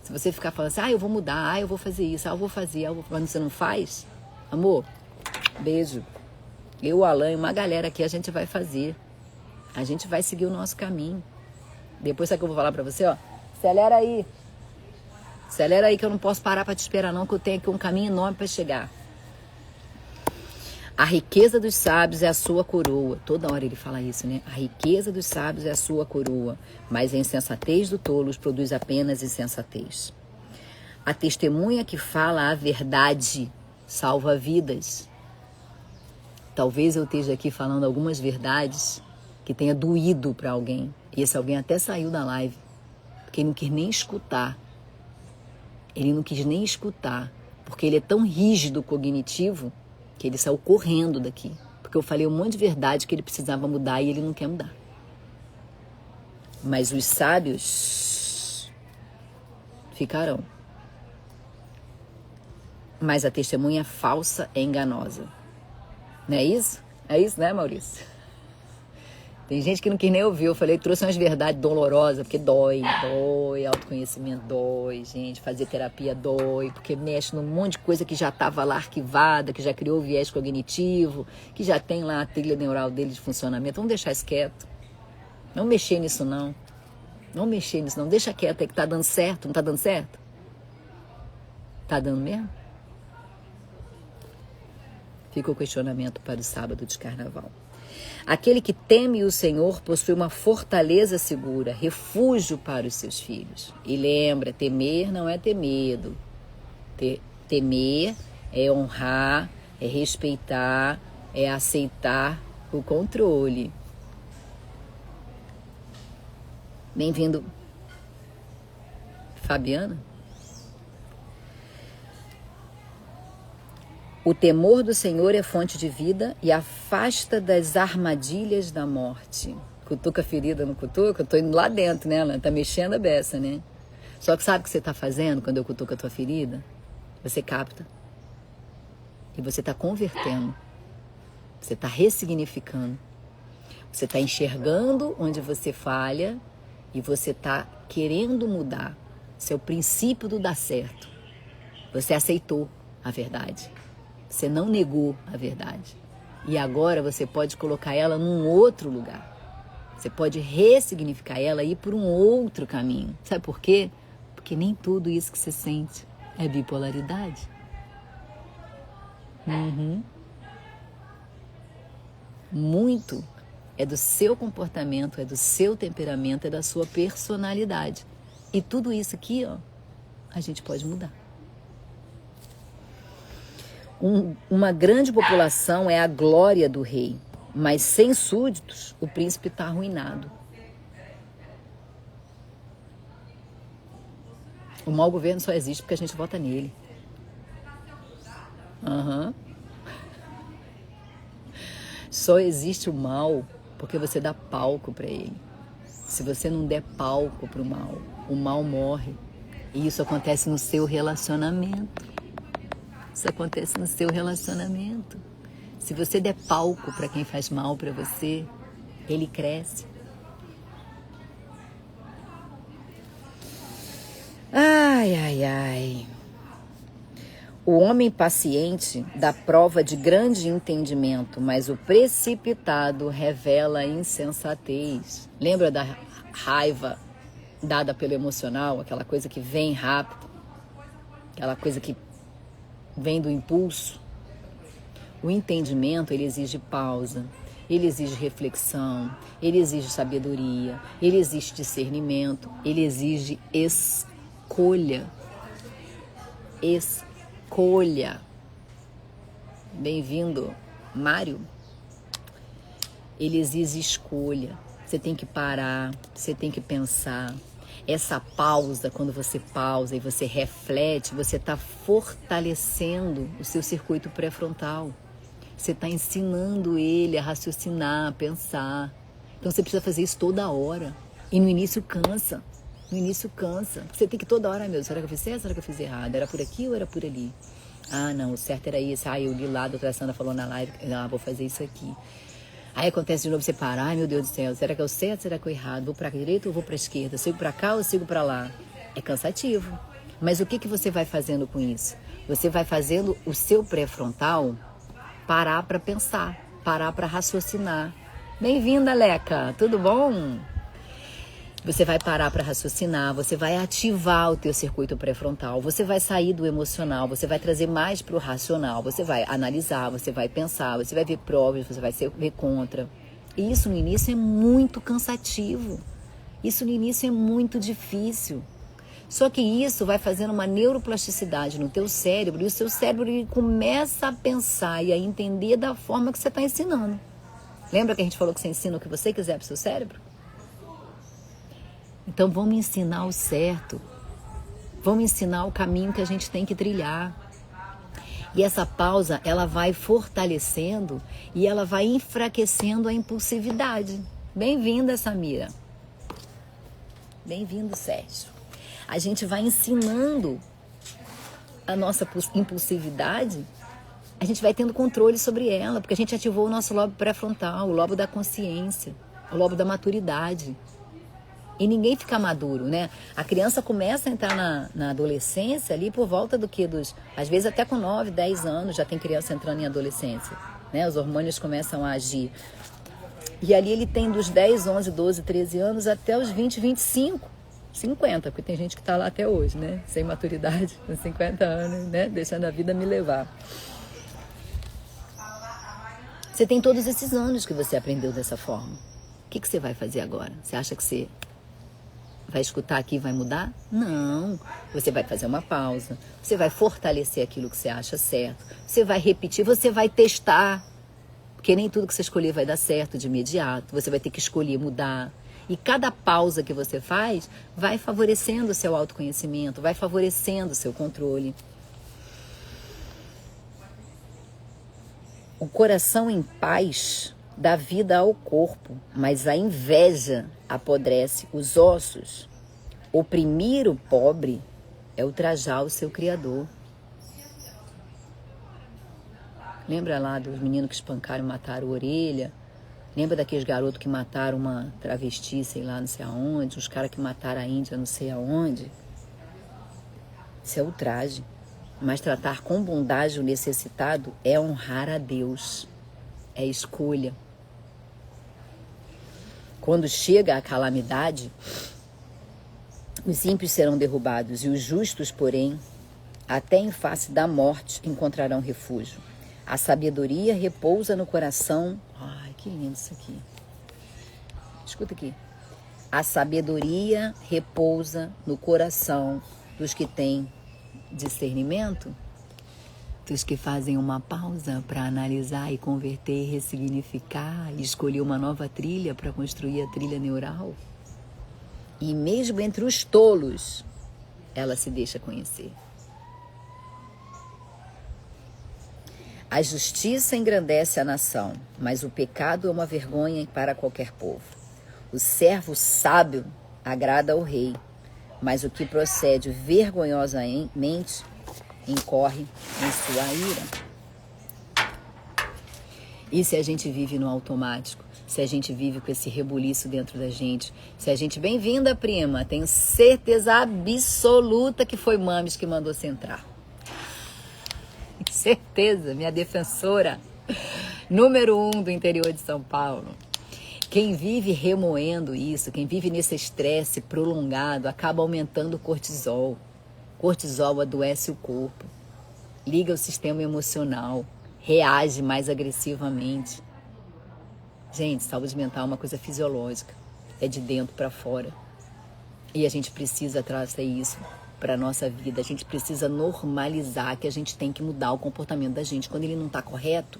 Se você ficar falando assim, eu vou mudar, eu vou fazer isso, eu vou fazer, quando você não faz, amor, beijo. Eu, o Alan e uma galera aqui, a gente vai fazer. A gente vai seguir o nosso caminho. Depois, sabe o que eu vou falar pra você, ó? Acelera aí. Acelera aí que eu não posso parar pra te esperar não, que eu tenho aqui um caminho enorme pra chegar. A riqueza dos sábios é a sua coroa. Toda hora ele fala isso, né? A riqueza dos sábios é a sua coroa, mas a insensatez do tolos produz apenas insensatez. A testemunha que fala a verdade salva vidas. Talvez eu esteja aqui falando algumas verdades que tenha doído para alguém. E esse alguém até saiu da live, porque ele não quis nem escutar. Ele não quis nem escutar, porque ele é tão rígido cognitivo que ele saiu correndo daqui. Porque eu falei um monte de verdade que ele precisava mudar e ele não quer mudar. Mas os sábios ficarão. Mas a testemunha falsa é enganosa. Não é isso? É isso, né, Maurício? Tem gente que não quis nem ouvir. Eu falei, trouxe umas verdades dolorosas, porque dói, autoconhecimento dói, gente, fazer terapia dói, porque mexe num monte de coisa que já estava lá arquivada, que já criou viés cognitivo, que já tem lá a trilha neural dele de funcionamento. Vamos deixar isso quieto. Não mexer nisso, não. Não mexer nisso, não. Deixa quieto aí que tá dando certo. Não tá dando certo? Tá dando mesmo? Fica o questionamento para o sábado de carnaval. Aquele que teme o Senhor possui uma fortaleza segura, refúgio para os seus filhos. E lembra, temer não é ter medo. Temer é honrar, é respeitar, é aceitar o controle. Bem-vindo, Fabiana. O temor do Senhor é fonte de vida e afasta das armadilhas da morte. Cutuca a ferida no cutuca, eu tô indo lá dentro, né? Ela tá mexendo a beça, né? Só que sabe o que você tá fazendo quando eu cutuco a tua ferida? Você capta. E você tá convertendo. Você tá ressignificando. Você tá enxergando onde você falha e você tá querendo mudar. Esse é o princípio do dar certo. Você aceitou a verdade. Você não negou a verdade. E agora você pode colocar ela num outro lugar. Você pode ressignificar ela e ir por um outro caminho. Sabe por quê? Porque nem tudo isso que você sente é bipolaridade. Muito é do seu comportamento, é do seu temperamento, é da sua personalidade. E tudo isso aqui, ó, a gente pode mudar. Uma grande população é a glória do rei, mas sem súditos, o príncipe está arruinado. O mau governo só existe porque a gente vota nele. Só existe o mal porque você dá palco para ele. Se você não der palco para o mal morre. E isso acontece no seu relacionamento. Isso acontece no seu relacionamento. Se você der palco para quem faz mal para você, ele cresce. Ai, ai, ai. O homem paciente dá prova de grande entendimento, mas o precipitado revela insensatez. Lembra da raiva dada pelo emocional? Aquela coisa que vem rápido, aquela coisa que vem do impulso? O entendimento, ele exige pausa, ele exige reflexão, ele exige sabedoria, ele exige discernimento, ele exige escolha. Escolha. Bem-vindo, Mário. Ele exige escolha. Você tem que parar, você tem que pensar. Essa pausa, quando você pausa e você reflete, você está fortalecendo o seu circuito pré-frontal. Você está ensinando ele a raciocinar, a pensar. Então você precisa fazer isso toda hora. E no início cansa. No início cansa. Você tem que toda hora, meu, será que eu fiz certo? Será que eu fiz errado? Era por aqui ou era por ali? Ah, não, o certo era isso. Ah, eu li lá, a doutora Sandra falou na live, ah, vou fazer isso aqui. Aí acontece de novo, você para, ai meu Deus do céu, será que é o certo, será que é o errado? Vou para a direita ou vou para a esquerda? Sigo para cá ou sigo para lá? É cansativo. Mas o que você vai fazendo com isso? Você vai fazendo o seu pré-frontal parar para pensar, parar para raciocinar. Bem-vinda, Leca, tudo bom? Você vai parar para raciocinar, você vai ativar o teu circuito pré-frontal, você vai sair do emocional, você vai trazer mais para o racional, você vai analisar, você vai pensar, você vai ver provas, você vai ver contra. E isso no início é muito cansativo, isso no início é muito difícil. Só que isso vai fazendo uma neuroplasticidade no teu cérebro e o seu cérebro ele começa a pensar e a entender da forma que você está ensinando. Lembra que a gente falou que você ensina o que você quiser para o seu cérebro? Então vamos ensinar o certo, vamos ensinar o caminho que a gente tem que trilhar. E essa pausa, ela vai fortalecendo e ela vai enfraquecendo a impulsividade. Bem-vinda, Samira. Bem-vindo, Sérgio. A gente vai ensinando a nossa impulsividade, a gente vai tendo controle sobre ela, porque a gente ativou o nosso lobo pré-frontal, o lobo da consciência, o lobo da maturidade. E ninguém fica maduro, né? A criança começa a entrar na adolescência ali por volta do que? Às vezes até com 9, 10 anos já tem criança entrando em adolescência, né? Os hormônios começam a agir. E ali ele tem dos 10, 11, 12, 13 anos até os 20, 25, 50, porque tem gente que está lá até hoje, né? Sem maturidade, com 50 anos, né? Deixando a vida me levar. Você tem todos esses anos que você aprendeu dessa forma. O que você vai fazer agora? Você acha que você vai escutar aqui e vai mudar? Não. Você vai fazer uma pausa. Você vai fortalecer aquilo que você acha certo. Você vai repetir, você vai testar. Porque nem tudo que você escolher vai dar certo de imediato. Você vai ter que escolher mudar. E cada pausa que você faz vai favorecendo o seu autoconhecimento, vai favorecendo o seu controle. O coração em paz dá vida ao corpo, mas a inveja apodrece os ossos. Oprimir o pobre é ultrajar o seu Criador. Lembra lá dos meninos que espancaram e mataram a orelha? Lembra daqueles garotos que mataram uma travesti, sei lá, não sei aonde? Os caras que mataram a Índia, não sei aonde? Isso é ultraje. Mas tratar com bondade o necessitado é honrar a Deus. É escolha. Quando chega a calamidade, os ímpios serão derrubados e os justos, porém, até em face da morte encontrarão refúgio. A sabedoria repousa no coração. Ai, que lindo isso aqui. Escuta aqui. A sabedoria repousa no coração dos que têm discernimento, dos que fazem uma pausa para analisar e converter, ressignificar e escolher uma nova trilha para construir a trilha neural. E mesmo entre os tolos, ela se deixa conhecer. A justiça engrandece a nação, mas o pecado é uma vergonha para qualquer povo. O servo sábio agrada ao rei, mas o que procede vergonhosamente incorre em sua ira. E se a gente vive no automático? se a gente vive com esse rebuliço dentro da gente, se a gente... Bem-vinda, prima. Tenho certeza absoluta que foi Mames que mandou você entrar. Certeza, minha defensora. Número 1 do interior de São Paulo. Quem vive remoendo isso, quem vive nesse estresse prolongado, acaba aumentando o cortisol. Cortisol adoece o corpo, liga o sistema emocional, reage mais agressivamente. Gente, saúde mental é uma coisa fisiológica, é de dentro para fora. E a gente precisa trazer isso para a nossa vida, a gente precisa normalizar que a gente tem que mudar o comportamento da gente. Quando ele não está correto,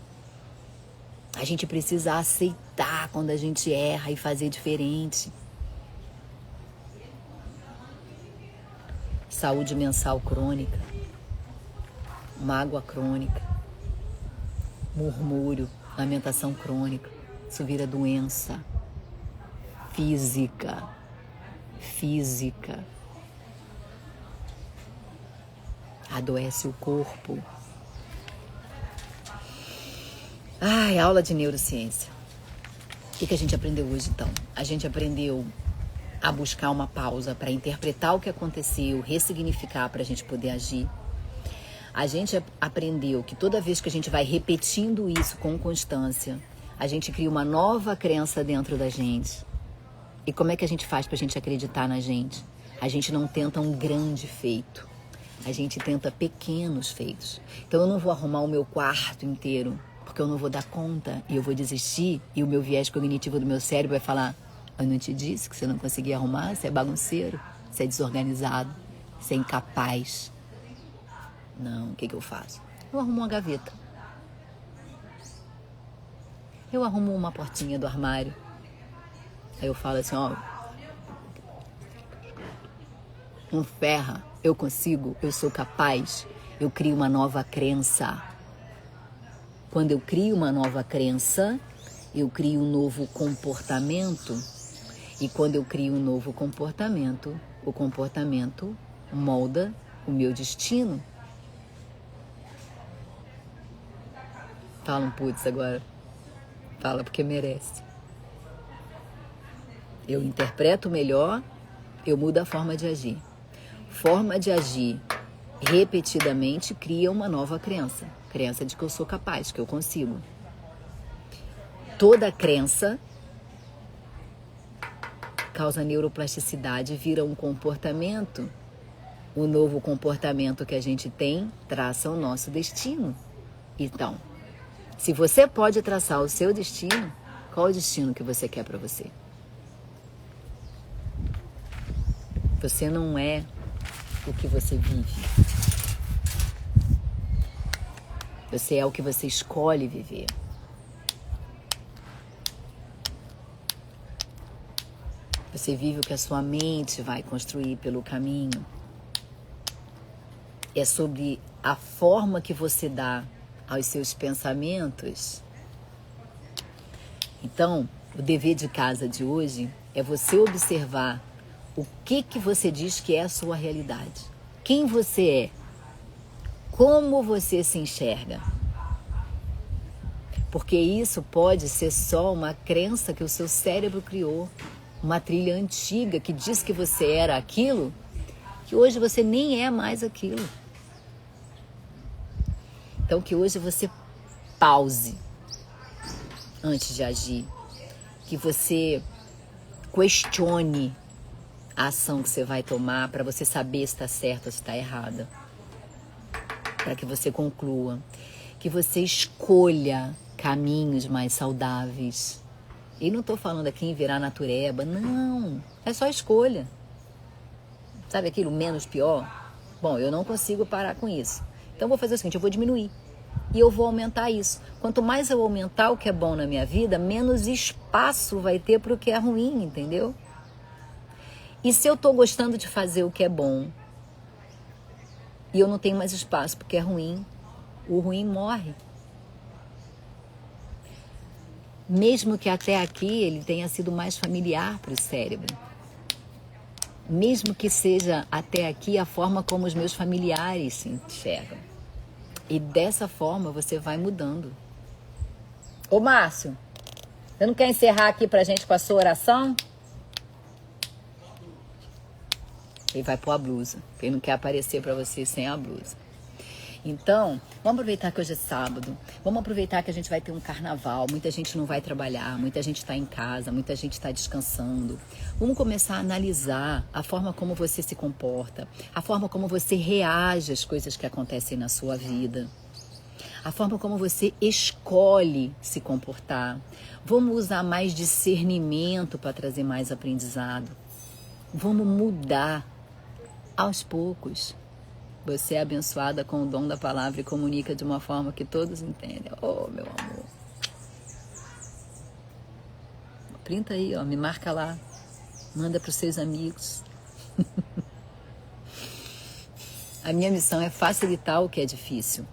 a gente precisa aceitar quando a gente erra e fazer diferente. Saúde mental crônica, mágoa crônica, murmúrio, lamentação crônica, isso vira doença física. Adoece o corpo. Ai, aula de neurociência. O que a gente aprendeu hoje, então? A gente aprendeu a buscar uma pausa para interpretar o que aconteceu, ressignificar para a gente poder agir. A gente aprendeu que toda vez que a gente vai repetindo isso com constância, a gente cria uma nova crença dentro da gente. E como é que a gente faz para a gente acreditar na gente? A gente não tenta um grande feito, a gente tenta pequenos feitos. Então eu não vou arrumar o meu quarto inteiro, porque eu não vou dar conta e eu vou desistir, e o meu viés cognitivo do meu cérebro vai falar: eu não te disse que você não conseguia arrumar? Você é bagunceiro, você é desorganizado, você é incapaz. Não, o que eu faço? Eu arrumo uma gaveta. Eu arrumo uma portinha do armário. Aí eu falo assim, ó, não ferra, eu consigo, eu sou capaz. Eu crio uma nova crença. Quando eu crio uma nova crença, eu crio um novo comportamento. E quando eu crio um novo comportamento, o comportamento molda o meu destino. Fala um putz agora. Fala porque merece. Eu interpreto melhor, eu mudo a forma de agir. Forma de agir repetidamente cria uma nova crença. Crença de que eu sou capaz, que eu consigo. Toda crença causa neuroplasticidade, vira um comportamento. O novo comportamento que a gente tem traça o nosso destino. Então, se você pode traçar o seu destino, qual é o destino que você quer para você? Você não é o que você vive. Você é o que você escolhe viver. Você vive o que a sua mente vai construir pelo caminho. É sobre a forma que você dá aos seus pensamentos. Então, o dever de casa de hoje é você observar o que você diz que é a sua realidade. Quem você é. Como você se enxerga. Porque isso pode ser só uma crença que o seu cérebro criou. Uma trilha antiga que diz que você era aquilo, que hoje você nem é mais aquilo. Então que hoje você pause antes de agir. Que você questione a ação que você vai tomar para você saber se está certa ou se está errada. Para que você conclua. Que você escolha caminhos mais saudáveis. E não estou falando aqui em virar natureba, não. É só escolha. Sabe aquilo menos pior? Bom, eu não consigo parar com isso. Então eu vou fazer o seguinte, eu vou diminuir. E eu vou aumentar isso. Quanto mais eu aumentar o que é bom na minha vida, menos espaço vai ter para o que é ruim, entendeu? E se eu estou gostando de fazer o que é bom e eu não tenho mais espaço porque é ruim, o ruim morre. Mesmo que até aqui ele tenha sido mais familiar para o cérebro. Mesmo que seja até aqui a forma como os meus familiares se enxergam. E dessa forma você vai mudando. Ô Márcio, Você não quer encerrar aqui pra gente com a sua oração? Ele vai pôr a blusa. Ele não quer aparecer pra você sem a blusa. Então, vamos aproveitar que hoje é sábado. Vamos aproveitar que a gente vai ter um carnaval. Muita gente não vai trabalhar, muita gente está em casa, muita gente está descansando. Vamos começar a analisar a forma como você se comporta, a forma como você reage às coisas que acontecem na sua vida, a forma como você escolhe se comportar. Vamos usar mais discernimento para trazer mais aprendizado. Vamos mudar aos poucos. Você é abençoada com o dom da palavra e comunica de uma forma que todos entendem. Oh, meu amor. Printa aí, ó, me marca lá. Manda para os seus amigos. A minha missão é facilitar o que é difícil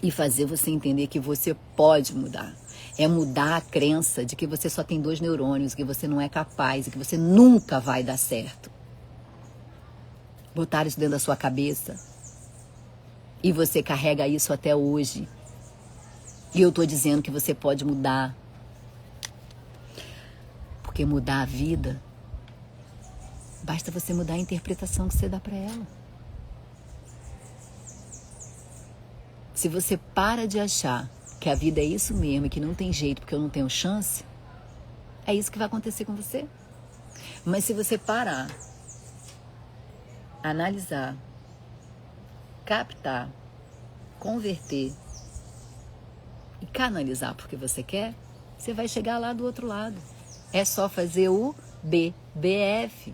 e fazer você entender que você pode mudar. É mudar a crença de que você só tem 2 neurônios, que você não é capaz e que você nunca vai dar certo. Botaram isso dentro da sua cabeça e você carrega isso até hoje. E eu tô dizendo que você pode mudar. Porque mudar a vida, basta você mudar a interpretação que você dá para ela. Se você para de achar que a vida é isso mesmo e que não tem jeito porque eu não tenho chance, é isso que vai acontecer com você. Mas se você parar, analisar, captar, converter e canalizar porque você quer, você vai chegar lá do outro lado. É só fazer o BBF.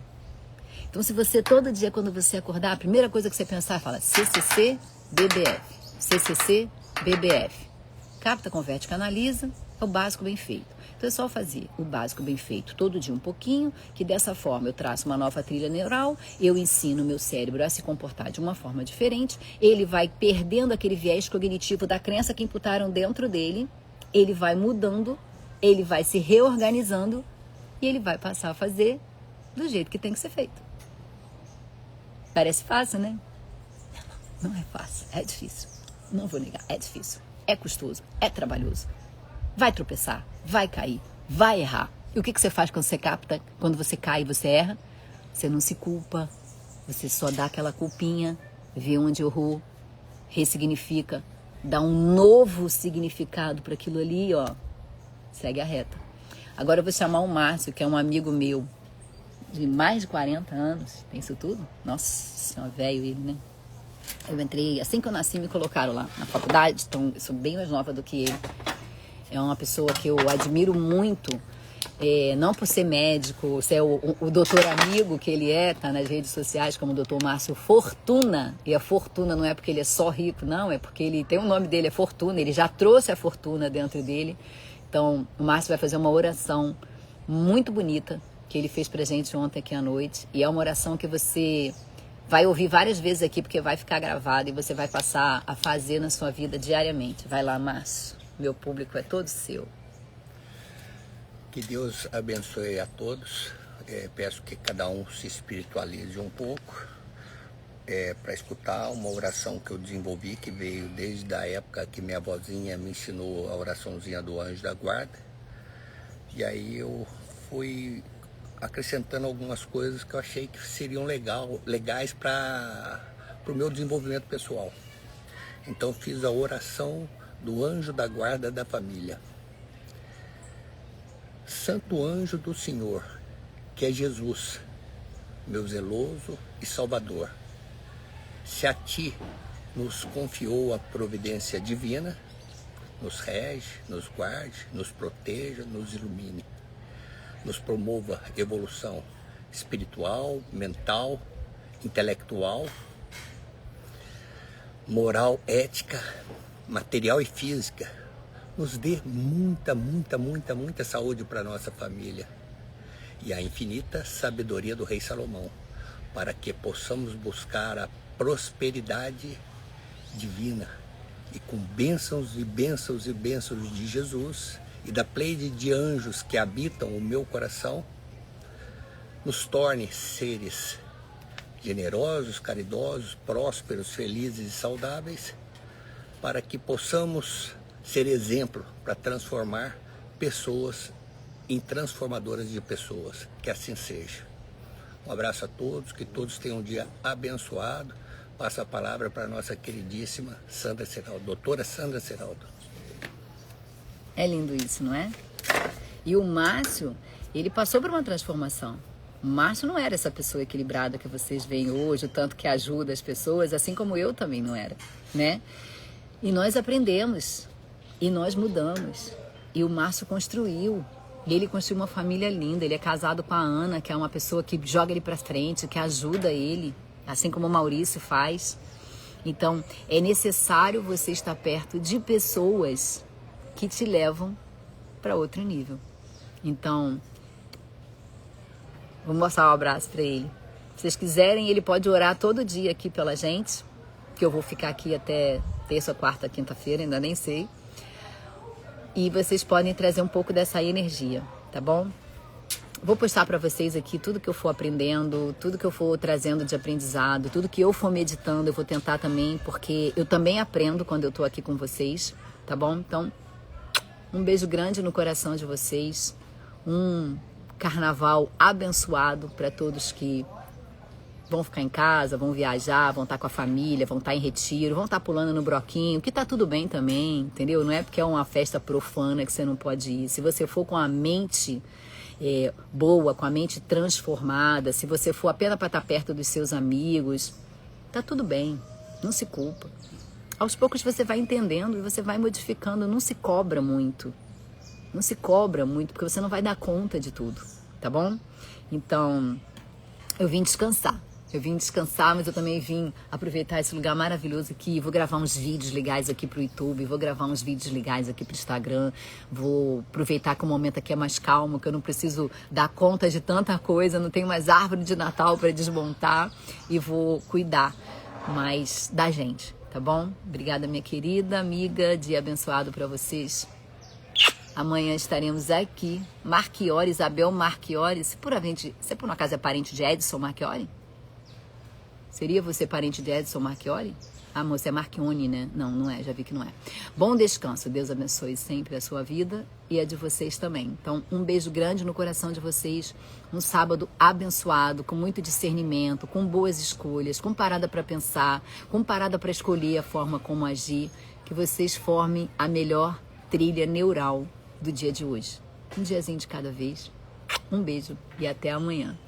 Então, se você todo dia, quando você acordar, a primeira coisa que você pensar, fala CCC, BBF. CCC, BBF. Capta, converte, canaliza, é o básico bem feito. Então é só fazer o básico bem feito todo dia um pouquinho, que dessa forma eu traço uma nova trilha neural, eu ensino o meu cérebro a se comportar de uma forma diferente, ele vai perdendo aquele viés cognitivo da crença que imputaram dentro dele, ele vai mudando, ele vai se reorganizando e ele vai passar a fazer do jeito que tem que ser feito. Parece fácil, né? Não é fácil, é difícil. Não vou negar, é difícil, é custoso, é trabalhoso. Vai tropeçar, vai cair, vai errar. E o que você faz quando você capta, quando você cai e você erra? Você não se culpa, você só dá aquela culpinha, vê onde errou, ressignifica, dá um novo significado para aquilo ali, ó, segue a reta. Agora eu vou chamar o Márcio, que é um amigo meu, de mais de 40 anos, tem isso tudo? Nossa, é um velho ele, né? Eu entrei, assim que eu nasci, me colocaram lá na faculdade, então eu sou bem mais nova do que ele. É uma pessoa que eu admiro muito, não por ser médico, ser o doutor amigo que ele tá nas redes sociais como o doutor Márcio Fortuna. E a fortuna não é porque ele é só rico, não, é porque ele tem o nome dele, é Fortuna, ele já trouxe a fortuna dentro dele. Então, o Márcio vai fazer uma oração muito bonita que ele fez pra gente ontem aqui à noite. E é uma oração que você vai ouvir várias vezes aqui, porque vai ficar gravado e você vai passar a fazer na sua vida diariamente. Vai lá, Márcio. Meu público é todo seu. Que Deus abençoe a todos. Peço que cada um se espiritualize um pouco para escutar uma oração que eu desenvolvi, que veio desde a época que minha avózinha me ensinou a oraçãozinha do anjo da guarda. E aí eu fui acrescentando algumas coisas que eu achei que seriam legais para o meu desenvolvimento pessoal. Então fiz a oração do anjo da guarda da família. Santo anjo do Senhor, que é Jesus, meu zeloso e salvador, se a ti nos confiou a providência divina, nos rege, nos guarde, nos proteja, nos ilumine, nos promova evolução espiritual, mental, intelectual, moral, ética, material e física, nos dê muita saúde para nossa família e a infinita sabedoria do rei Salomão, para que possamos buscar a prosperidade divina e com bênçãos e bênçãos e bênçãos de Jesus e da pleide de anjos que habitam o meu coração, nos torne seres generosos, caridosos, prósperos, felizes e saudáveis, para que possamos ser exemplo para transformar pessoas em transformadoras de pessoas. Que assim seja. Um abraço a todos, que todos tenham um dia abençoado. Passo a palavra para a nossa queridíssima Sandra Serraldo, doutora Sandra Serraldo. É lindo isso, não é? E o Márcio, ele passou por uma transformação. O Márcio não era essa pessoa equilibrada que vocês veem hoje, o tanto que ajuda as pessoas, assim como eu também não era, né? E nós aprendemos, e nós mudamos. E o Márcio construiu. E ele construiu uma família linda. Ele é casado com a Ana, que é uma pessoa que joga ele pra frente, que ajuda ele, assim como o Maurício faz. Então, é necessário você estar perto de pessoas que te levam para outro nível. Então, vou mostrar um abraço para ele. Se vocês quiserem, ele pode orar todo dia aqui pela gente, que eu vou ficar aqui até terça, quarta, quinta-feira, ainda nem sei. E vocês podem trazer um pouco dessa energia, tá bom? Vou postar para vocês aqui tudo que eu for aprendendo, tudo que eu for trazendo de aprendizado, tudo que eu for meditando, eu vou tentar também, porque eu também aprendo quando eu tô aqui com vocês, tá bom? Então, um beijo grande no coração de vocês, um carnaval abençoado para todos que vão ficar em casa, vão viajar, vão estar com a família, vão estar em retiro, vão estar pulando no broquinho, que tá tudo bem também, entendeu? Não é porque é uma festa profana que você não pode ir. Se você for com a mente boa, com a mente transformada, se você for apenas para estar perto dos seus amigos, tá tudo bem, não se culpa. Aos poucos você vai entendendo e você vai modificando, não se cobra muito. Não se cobra muito, porque você não vai dar conta de tudo, tá bom? Então, eu vim descansar. Mas eu também vim aproveitar esse lugar maravilhoso aqui. Vou gravar uns vídeos legais aqui pro YouTube, vou gravar uns vídeos legais aqui pro Instagram. Vou aproveitar que o momento aqui é mais calmo, que eu não preciso dar conta de tanta coisa, não tenho mais árvore de Natal para desmontar e vou cuidar mais da gente, tá bom? Obrigada, minha querida amiga, dia abençoado para vocês. Amanhã estaremos aqui. Marchiori, Isabel Marchiori. Você por um acaso é parente de Edson Marchiori? Seria você parente de Edson Marchiori? Ah, moça, é Marchione, né? Não, não é, já vi que não é. Bom descanso, Deus abençoe sempre a sua vida e a de vocês também. Então, um beijo grande no coração de vocês, um sábado abençoado, com muito discernimento, com boas escolhas, com parada para pensar, com parada para escolher a forma como agir, que vocês formem a melhor trilha neural do dia de hoje. Um diazinho de cada vez. Um beijo e até amanhã.